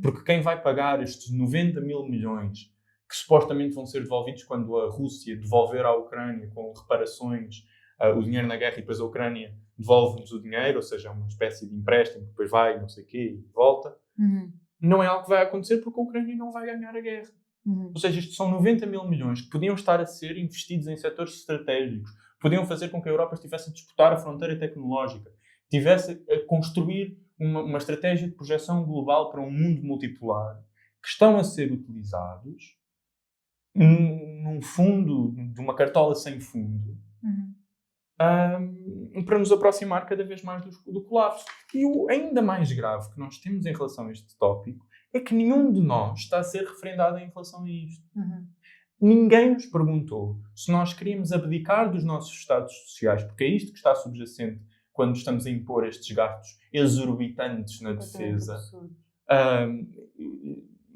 Porque quem vai pagar estes 90 mil milhões que supostamente vão ser devolvidos quando a Rússia devolver à Ucrânia com reparações o dinheiro na guerra, e depois a Ucrânia devolve-nos o dinheiro, ou seja, é uma espécie de empréstimo que depois vai, não sei o quê, e volta, não é algo que vai acontecer porque a Ucrânia não vai ganhar a guerra. Ou seja, isto são 90 mil milhões que podiam estar a ser investidos em setores estratégicos, podiam fazer com que a Europa estivesse a disputar a fronteira tecnológica, estivesse a construir uma estratégia de projeção global para um mundo multipolar, que estão a ser utilizados num fundo, de uma cartola sem fundo, para nos aproximar cada vez mais do colapso. E o ainda mais grave que nós temos em relação a este tópico é que nenhum de nós está a ser referendado em relação a isto. Ninguém nos perguntou se nós queríamos abdicar dos nossos estados sociais, porque é isto que está subjacente quando estamos a impor estes gastos exorbitantes na defesa,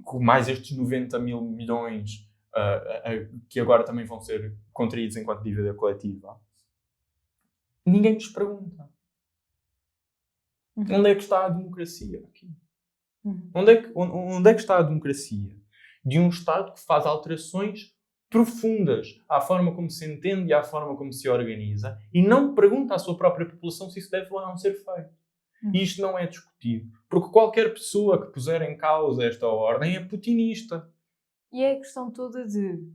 com mais estes 90 mil milhões que agora também vão ser contraídos enquanto dívida coletiva, ninguém nos pergunta. Onde é que está a democracia aqui? Onde é que está a democracia? De um Estado que faz alterações profundas à forma como se entende e à forma como se organiza e não pergunta à sua própria população se isso deve ou não ser feito. E isto não é discutido. Porque qualquer pessoa que puser em causa esta ordem é putinista. E é a questão toda de,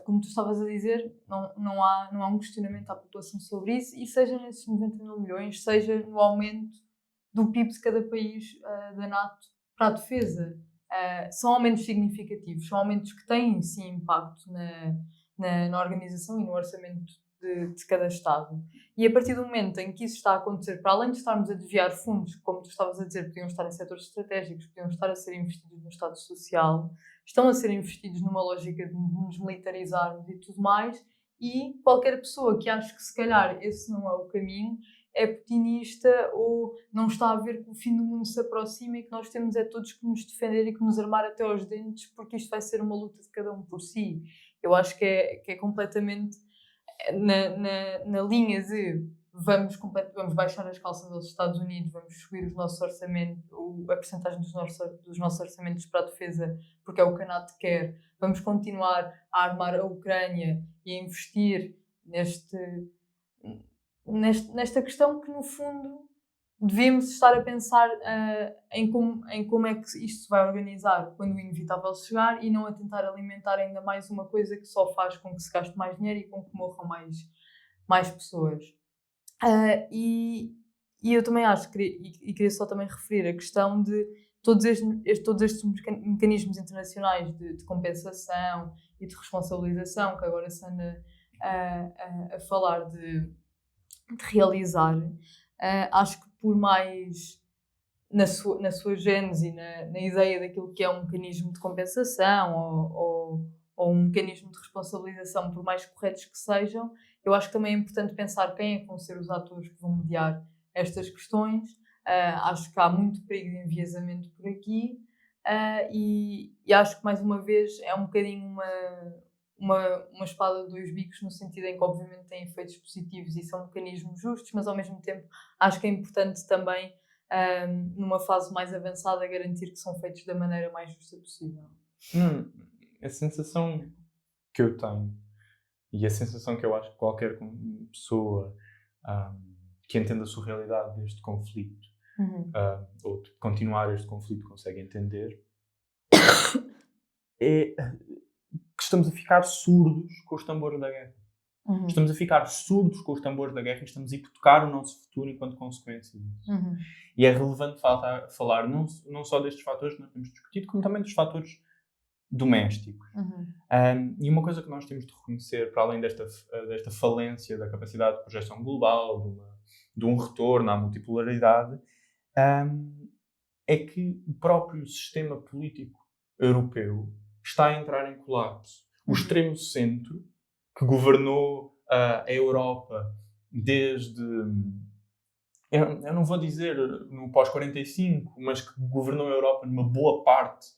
como tu estavas a dizer, não há um questionamento à população sobre isso, e seja nesses 90 mil milhões, seja no aumento do PIB de cada país da NATO para a defesa. São aumentos significativos, são aumentos que têm, sim, impacto na organização e no orçamento de cada Estado. E a partir do momento em que isso está a acontecer, para além de estarmos a desviar fundos, como tu estavas a dizer, podiam estar em setores estratégicos, podiam estar a ser investidos no Estado Social, estão a ser investidos numa lógica de nos militarizarmos e tudo mais, e qualquer pessoa que ache que se calhar esse não é o caminho, é putinista ou não está a ver que o fim do mundo se aproxima e que nós temos todos que nos defender e que nos armar até aos dentes, porque isto vai ser uma luta de cada um por si. Eu acho que é completamente na linha de vamos baixar as calças aos Estados Unidos, vamos subir os nossos orçamentos, a percentagem dos nossos orçamentos para a defesa, porque é o que a NATO quer, vamos continuar a armar a Ucrânia e a investir nesta questão que, no fundo, devíamos estar a pensar em como é que isto se vai organizar quando o inevitável chegar e não a tentar alimentar ainda mais uma coisa que só faz com que se gaste mais dinheiro e com que morram mais pessoas. E eu também acho, e queria só também referir a questão de todos estes mecanismos internacionais de compensação e de responsabilização que agora se anda a falar de realizar. Acho que por mais na sua gênese e na ideia daquilo que é um mecanismo de compensação ou um mecanismo de responsabilização, por mais corretos que sejam, eu acho que também é importante pensar quem é que vão ser os atores que vão mediar estas questões. Acho que há muito perigo de enviesamento por aqui e acho que, mais uma vez, é um bocadinho uma espada de dois bicos, no sentido em que, obviamente, tem efeitos positivos e são mecanismos justos, mas, ao mesmo tempo, acho que é importante também, numa fase mais avançada, garantir que são feitos da maneira mais justa possível. A sensação que eu tenho, e a sensação que eu acho que qualquer pessoa que entenda a surrealidade deste conflito, ou de continuar este conflito, consegue entender, é que estamos a ficar surdos com os tambores da guerra. Estamos a ficar surdos com os tambores da guerra e estamos a hipotecar o nosso futuro enquanto consequência disso. E é relevante falar não só destes fatores que nós temos discutido, como também dos fatores domésticos. E uma coisa que nós temos de reconhecer, para além desta falência da capacidade de projeção global, de um retorno à multipolaridade, é que o próprio sistema político europeu está a entrar em colapso. O extremo centro, que governou a Europa desde... Eu não vou dizer no pós-45, mas que governou a Europa numa boa parte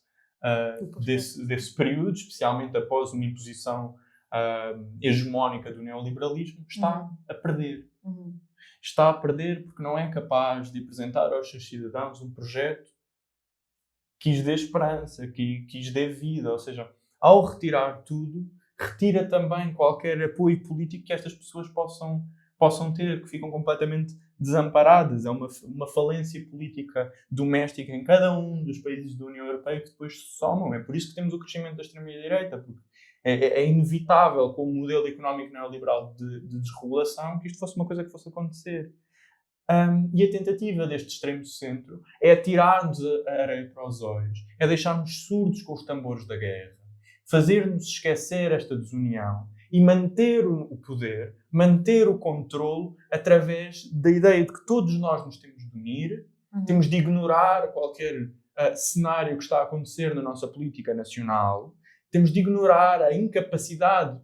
desse período, especialmente após uma imposição hegemónica do neoliberalismo, está a perder. Está a perder porque não é capaz de apresentar aos seus cidadãos um projeto que lhes dê esperança, que lhes dê vida. Ou seja, ao retirar tudo, retira também qualquer apoio político que estas pessoas possam ter, que ficam completamente desamparadas. É uma falência política doméstica em cada um dos países da União Europeia que depois se somam. É por isso que temos o crescimento da extrema-direita, porque é inevitável, com o modelo económico neoliberal de desregulação, que isto fosse uma coisa que fosse acontecer. E a tentativa deste extremo centro é atirar-nos a areia para os olhos, é deixar-nos surdos com os tambores da guerra, fazer-nos esquecer esta desunião e manter o poder, manter o controlo através da ideia de que todos nós nos temos de unir, temos de ignorar qualquer cenário que está a acontecer na nossa política nacional, temos de ignorar a incapacidade,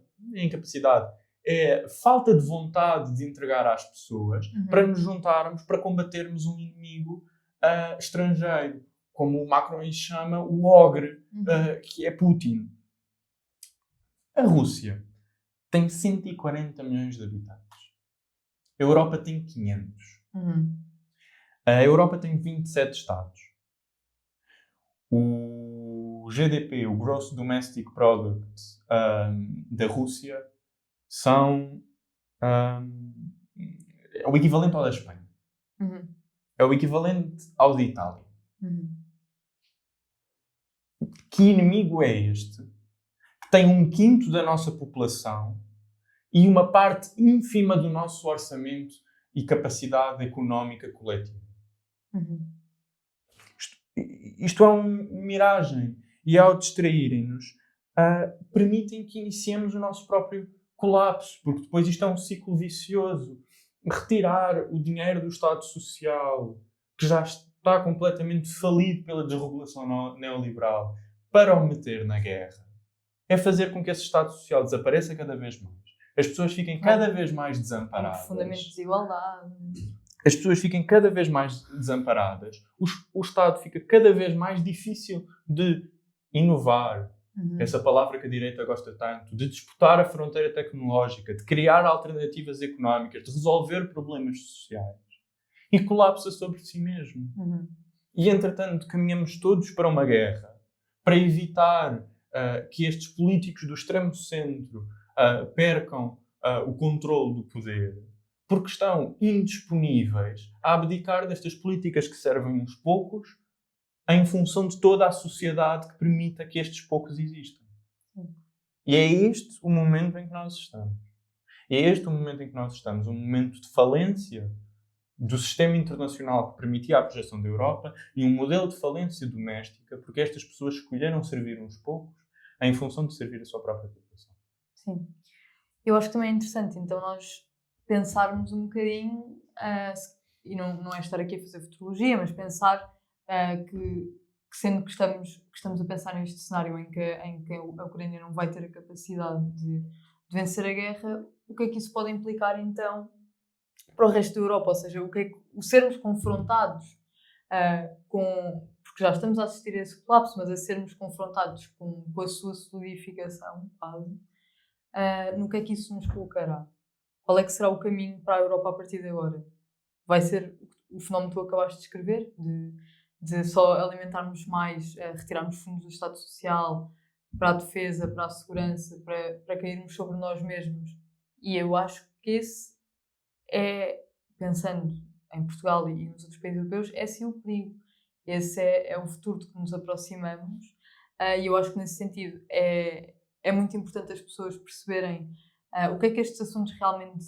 falta de vontade de entregar às pessoas para nos juntarmos, para combatermos um inimigo estrangeiro, como o Macron chama o ogre, que é Putin. A Rússia tem 140 milhões de habitantes. A Europa tem 500. A Europa tem 27 estados. O GDP, o Gross Domestic Product da Rússia, é o equivalente ao da Espanha. É o equivalente ao de Itália. Que inimigo é este? Que tem 1/5 da nossa população e uma parte ínfima do nosso orçamento e capacidade económica coletiva. Isto é uma miragem. E ao distraírem-nos, permitem que iniciemos o nosso próprio colapso, porque depois isto é um ciclo vicioso. Retirar o dinheiro do Estado Social, que já está completamente falido pela desregulação neoliberal, para o meter na guerra, é fazer com que esse Estado Social desapareça cada vez mais. As pessoas fiquem cada vez mais desamparadas. Profundamente desigualdade. As pessoas fiquem cada vez mais desamparadas. O Estado fica cada vez mais difícil de inovar. Essa palavra que a direita gosta tanto. De disputar a fronteira tecnológica, de criar alternativas económicas, de resolver problemas sociais. E colapsa sobre si mesmo. E, entretanto, caminhamos todos para uma guerra. Para evitar que estes políticos do extremo centro percam o controle do poder, porque estão indisponíveis a abdicar destas políticas que servem uns poucos em função de toda a sociedade que permita que estes poucos existam. E é este o momento em que nós estamos. É este o momento em que nós estamos. Um momento de falência do sistema internacional que permitia a projeção da Europa e um modelo de falência doméstica porque estas pessoas escolheram servir uns poucos em função de servir a sua própria população. Sim. Eu acho que também é interessante, então, nós pensarmos um bocadinho, e não é estar aqui a fazer futurologia, mas pensar que sendo que estamos a pensar neste cenário em que a Ucrânia não vai ter a capacidade de vencer a guerra, o que é que isso pode implicar, então, para o resto da Europa? Ou seja, o que é que o sermos confrontados porque já estamos a assistir a esse colapso, mas a sermos confrontados com a sua solidificação, quase, no que é que isso nos colocará? Qual é que será o caminho para a Europa a partir de agora? Vai ser o fenómeno que tu acabaste de descrever, de só alimentarmos mais, retirarmos fundos do Estado Social para a defesa, para a segurança, para cairmos sobre nós mesmos? E eu acho que esse é, pensando em Portugal e nos outros países europeus, é sim o perigo. Esse é o futuro de que nos aproximamos. E eu acho que nesse sentido é muito importante as pessoas perceberem o que é que estes assuntos realmente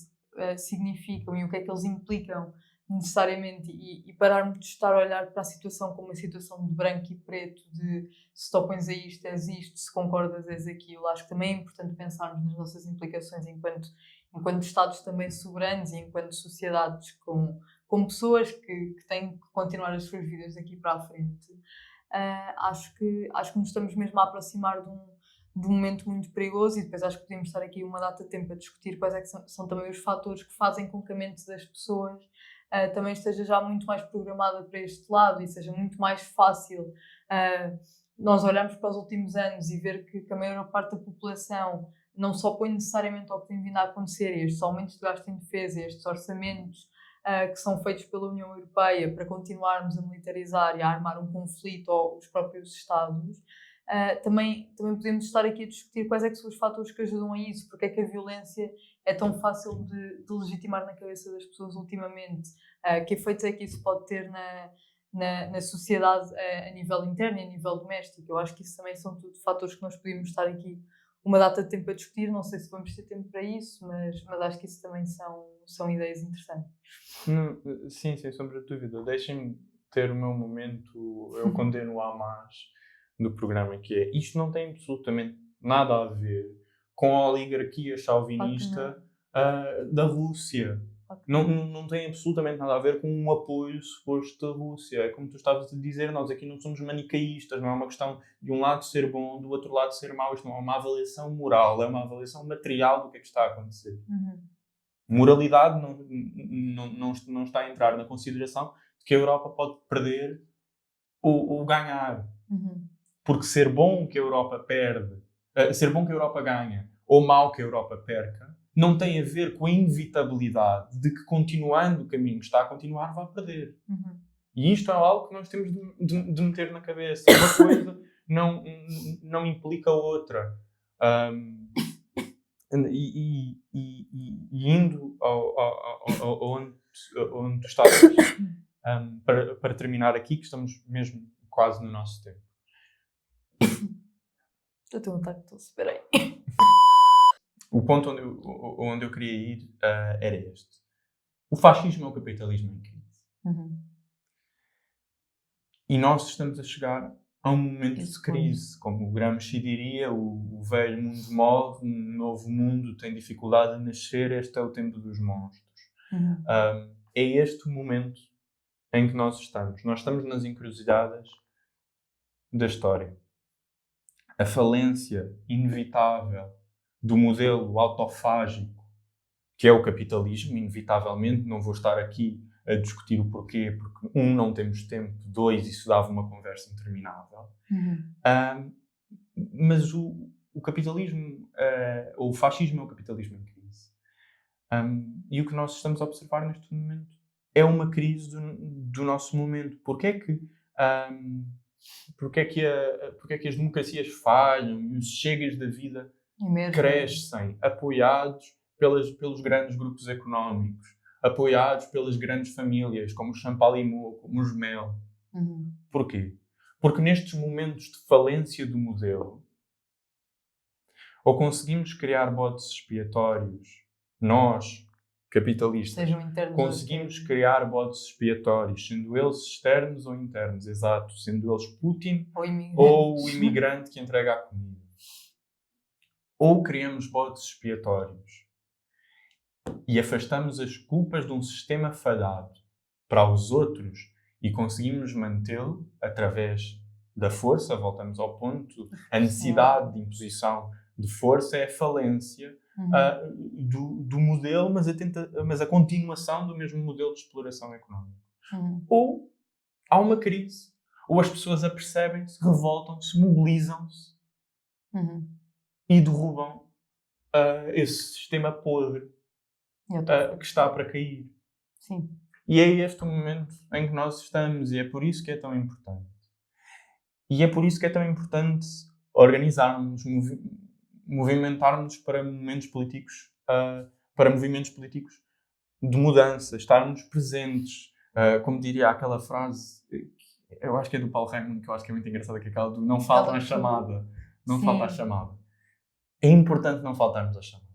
significam e o que é que eles implicam necessariamente e pararmos de estar a olhar para a situação como uma situação de branco e preto, de se te opões a isto, és isto, se concordas, és aquilo. Acho que também é importante pensarmos nas nossas implicações enquanto Estados também soberanos e enquanto sociedades com pessoas que têm que continuar as suas vidas daqui para a frente. Acho que nos estamos mesmo a aproximar de um momento muito perigoso, e depois acho que podemos estar aqui uma data de tempo a discutir quais é que são também os fatores que fazem com que a mente das pessoas também esteja já muito mais programada para este lado e seja muito mais fácil nós olharmos para os últimos anos e ver que a maior parte da população não se opõe necessariamente ao que tem vindo a acontecer, e estes aumentos de gasto em defesa, estes orçamentos que são feitos pela União Europeia para continuarmos a militarizar e a armar um conflito aos próprios Estados. Também podemos estar aqui a discutir quais é que são os fatores que ajudam a isso, porque é que a violência é tão fácil de legitimar na cabeça das pessoas ultimamente, que efeitos é que isso pode ter na sociedade a nível interno e a nível doméstico. Eu acho que isso também são tudo fatores que nós podemos estar aqui uma data de tempo a discutir. Não sei se vamos ter tempo para isso, mas acho que isso também são ideias interessantes. Sim, sem sombra de dúvida. Deixem-me ter o meu momento, eu condeno a mais do programa, que é, isto não tem absolutamente nada a ver com a oligarquia chauvinista da Rússia. Não tem absolutamente nada a ver com um apoio suposto da Rússia. É como tu estavas a dizer, nós aqui não somos manicaístas, não é uma questão de um lado ser bom, do outro lado ser mau. Isto não é uma avaliação moral, é uma avaliação material do que é que está a acontecer. Moralidade não está a entrar na consideração de que a Europa pode perder ou ganhar. Porque ser bom que a Europa perde, ser bom que a Europa ganha, ou mau que a Europa perca, não tem a ver com a inevitabilidade de que, continuando o caminho que está a continuar, vai perder. E isto é algo que nós temos de meter na cabeça. Uma coisa não implica a outra. E indo onde tu estavas, para terminar aqui, que estamos mesmo quase no nosso tempo. Eu tenho um tacto, espera aí. O ponto onde eu queria ir era este. O fascismo é o capitalismo em crise. E nós estamos a chegar a um momento de crise. Como o Gramsci diria, o velho mundo morre, um novo mundo tem dificuldade em nascer, este é o tempo dos monstros. É este o momento em que nós estamos. Nós estamos nas encruzilhadas da história. A falência inevitável do modelo autofágico, que é o capitalismo, inevitavelmente, não vou estar aqui a discutir o porquê, porque, não temos tempo, 2, isso dava uma conversa interminável. Mas o capitalismo, ou o fascismo é o capitalismo em crise. E o que nós estamos a observar neste momento é uma crise do nosso momento. Porquê é que as democracias falham e os chegas da vida crescem, apoiados pelos grandes grupos económicos, apoiados pelas grandes famílias, como os Champalimau, como os Mel. Porquê? Porque nestes momentos de falência do modelo, ou conseguimos criar bodes expiatórios, nós, capitalistas, conseguimos criar bodes expiatórios, sendo eles externos ou internos, exato, sendo eles Putin ou o imigrante que entrega a comida. Ou criamos bodes expiatórios e afastamos as culpas de um sistema falhado para os outros e conseguimos mantê-lo através da força, voltamos ao ponto, a necessidade de imposição de força é a falência do modelo, mas a continuação do mesmo modelo de exploração económica. Ou há uma crise, ou as pessoas apercebem-se, revoltam-se, mobilizam-se e derrubam esse sistema podre que está para cair. Sim. E é este o momento em que nós estamos, e é por isso que é tão importante. E é por isso que é tão importante organizarmos, movimentarmos para movimentos políticos de mudança, estarmos presentes. Como diria aquela frase, eu acho que é do Paulo Raimundo, que eu acho que é muito engraçada, que é aquela do não falta a chamada. Não falta a chamada. É importante não faltarmos à chamada.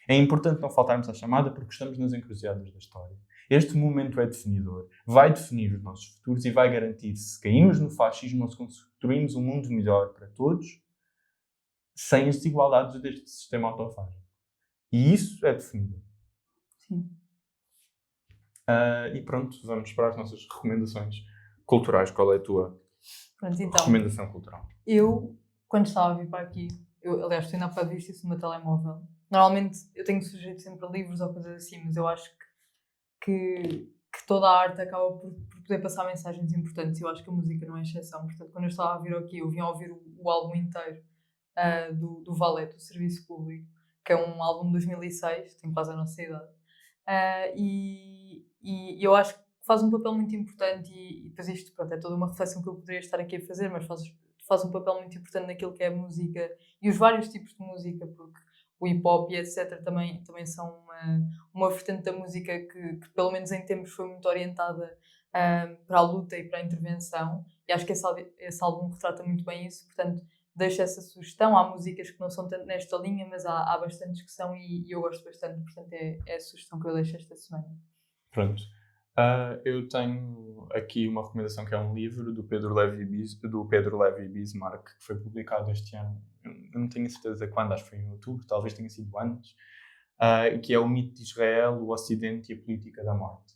É importante não faltarmos à chamada porque estamos nas encruzilhadas da história. Este momento é definidor, vai definir os nossos futuros e vai garantir se caímos no fascismo ou se construímos um mundo melhor para todos, sem as desigualdades deste sistema autofágico. E isso é definidor. Sim. E pronto, vamos para as nossas recomendações culturais. Qual é a tua recomendação cultural? Eu, quando estava a vir para aqui, aliás, estou ainda para ver isso no meu telemóvel. Normalmente eu tenho sujeito sempre a livros ou coisas assim, mas eu acho que toda a arte acaba por poder passar mensagens importantes e eu acho que a música não é exceção. Portanto, quando eu estava a vir aqui, eu vim a ouvir o álbum inteiro do Valete, do Serviço Público, que é um álbum de 2006, tem quase a nossa idade. E eu acho que faz um papel muito importante e depois isto, pronto, é toda uma reflexão que eu poderia estar aqui a fazer, mas faz um papel muito importante naquilo que é a música e os vários tipos de música, porque o hip-hop e etc. também são uma vertente da música que pelo menos em tempos foi muito orientada para a luta e para a intervenção, e acho que esse álbum retrata muito bem isso, portanto deixo essa sugestão. Há músicas que não são tanto nesta linha, mas há bastantes que são e eu gosto bastante, portanto é a sugestão que eu deixo esta semana. Pronto. Eu tenho aqui uma recomendação que é um livro do Pedro Levi Bismarck, que foi publicado este ano. Eu não tenho certeza quando, acho que foi em outubro, talvez tenha sido antes, que é o mito de Israel, o Ocidente e a política da morte.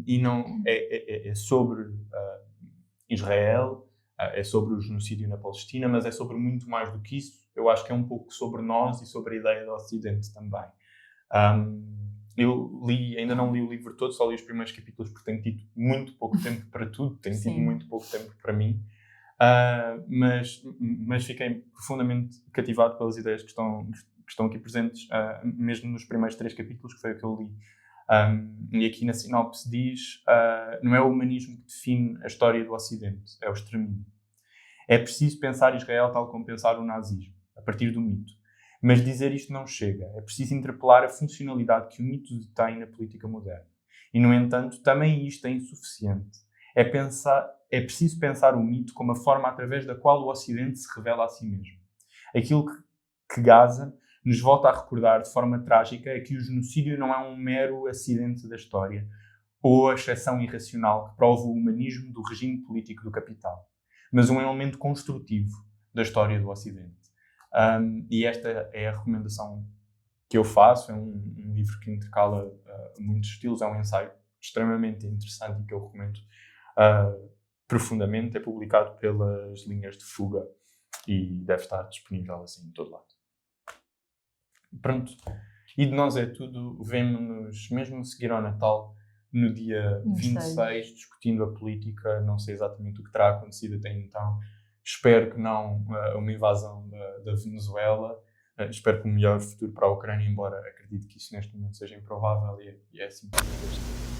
E não é sobre Israel, é sobre o genocídio na Palestina, mas é sobre muito mais do que isso. Eu acho que é um pouco sobre nós e sobre a ideia do Ocidente também. Eu ainda não li o livro todo, só li os primeiros capítulos porque tenho tido muito pouco tempo para tudo, tenho tido muito pouco tempo para mim. Mas fiquei profundamente cativado pelas ideias que estão aqui presentes, mesmo nos primeiros 3 capítulos, que foi o que eu li. E aqui na sinopse diz: não é o humanismo que define a história do Ocidente, é o extermínio. É preciso pensar Israel tal como pensar o nazismo, a partir do mito. Mas dizer isto não chega. É preciso interpelar a funcionalidade que o mito tem na política moderna. E, no entanto, também isto é insuficiente. É preciso pensar o mito como a forma através da qual o Ocidente se revela a si mesmo. Aquilo que Gaza nos volta a recordar de forma trágica é que o genocídio não é um mero acidente da história ou a exceção irracional que prova o humanismo do regime político do capital, mas um elemento construtivo da história do Ocidente. E esta é a recomendação que eu faço. É um livro que intercala muitos estilos, é um ensaio extremamente interessante e que eu recomendo profundamente. É publicado pelas Linhas de Fuga e deve estar disponível assim em todo lado. Pronto. E de nós é tudo. Vemo-nos mesmo seguir ao Natal no dia 26, discutindo a política. Não sei exatamente o que terá acontecido até então. Espero que não uma invasão da Venezuela. Espero que um melhor futuro para a Ucrânia, embora acredite que isso neste momento seja improvável e é assim que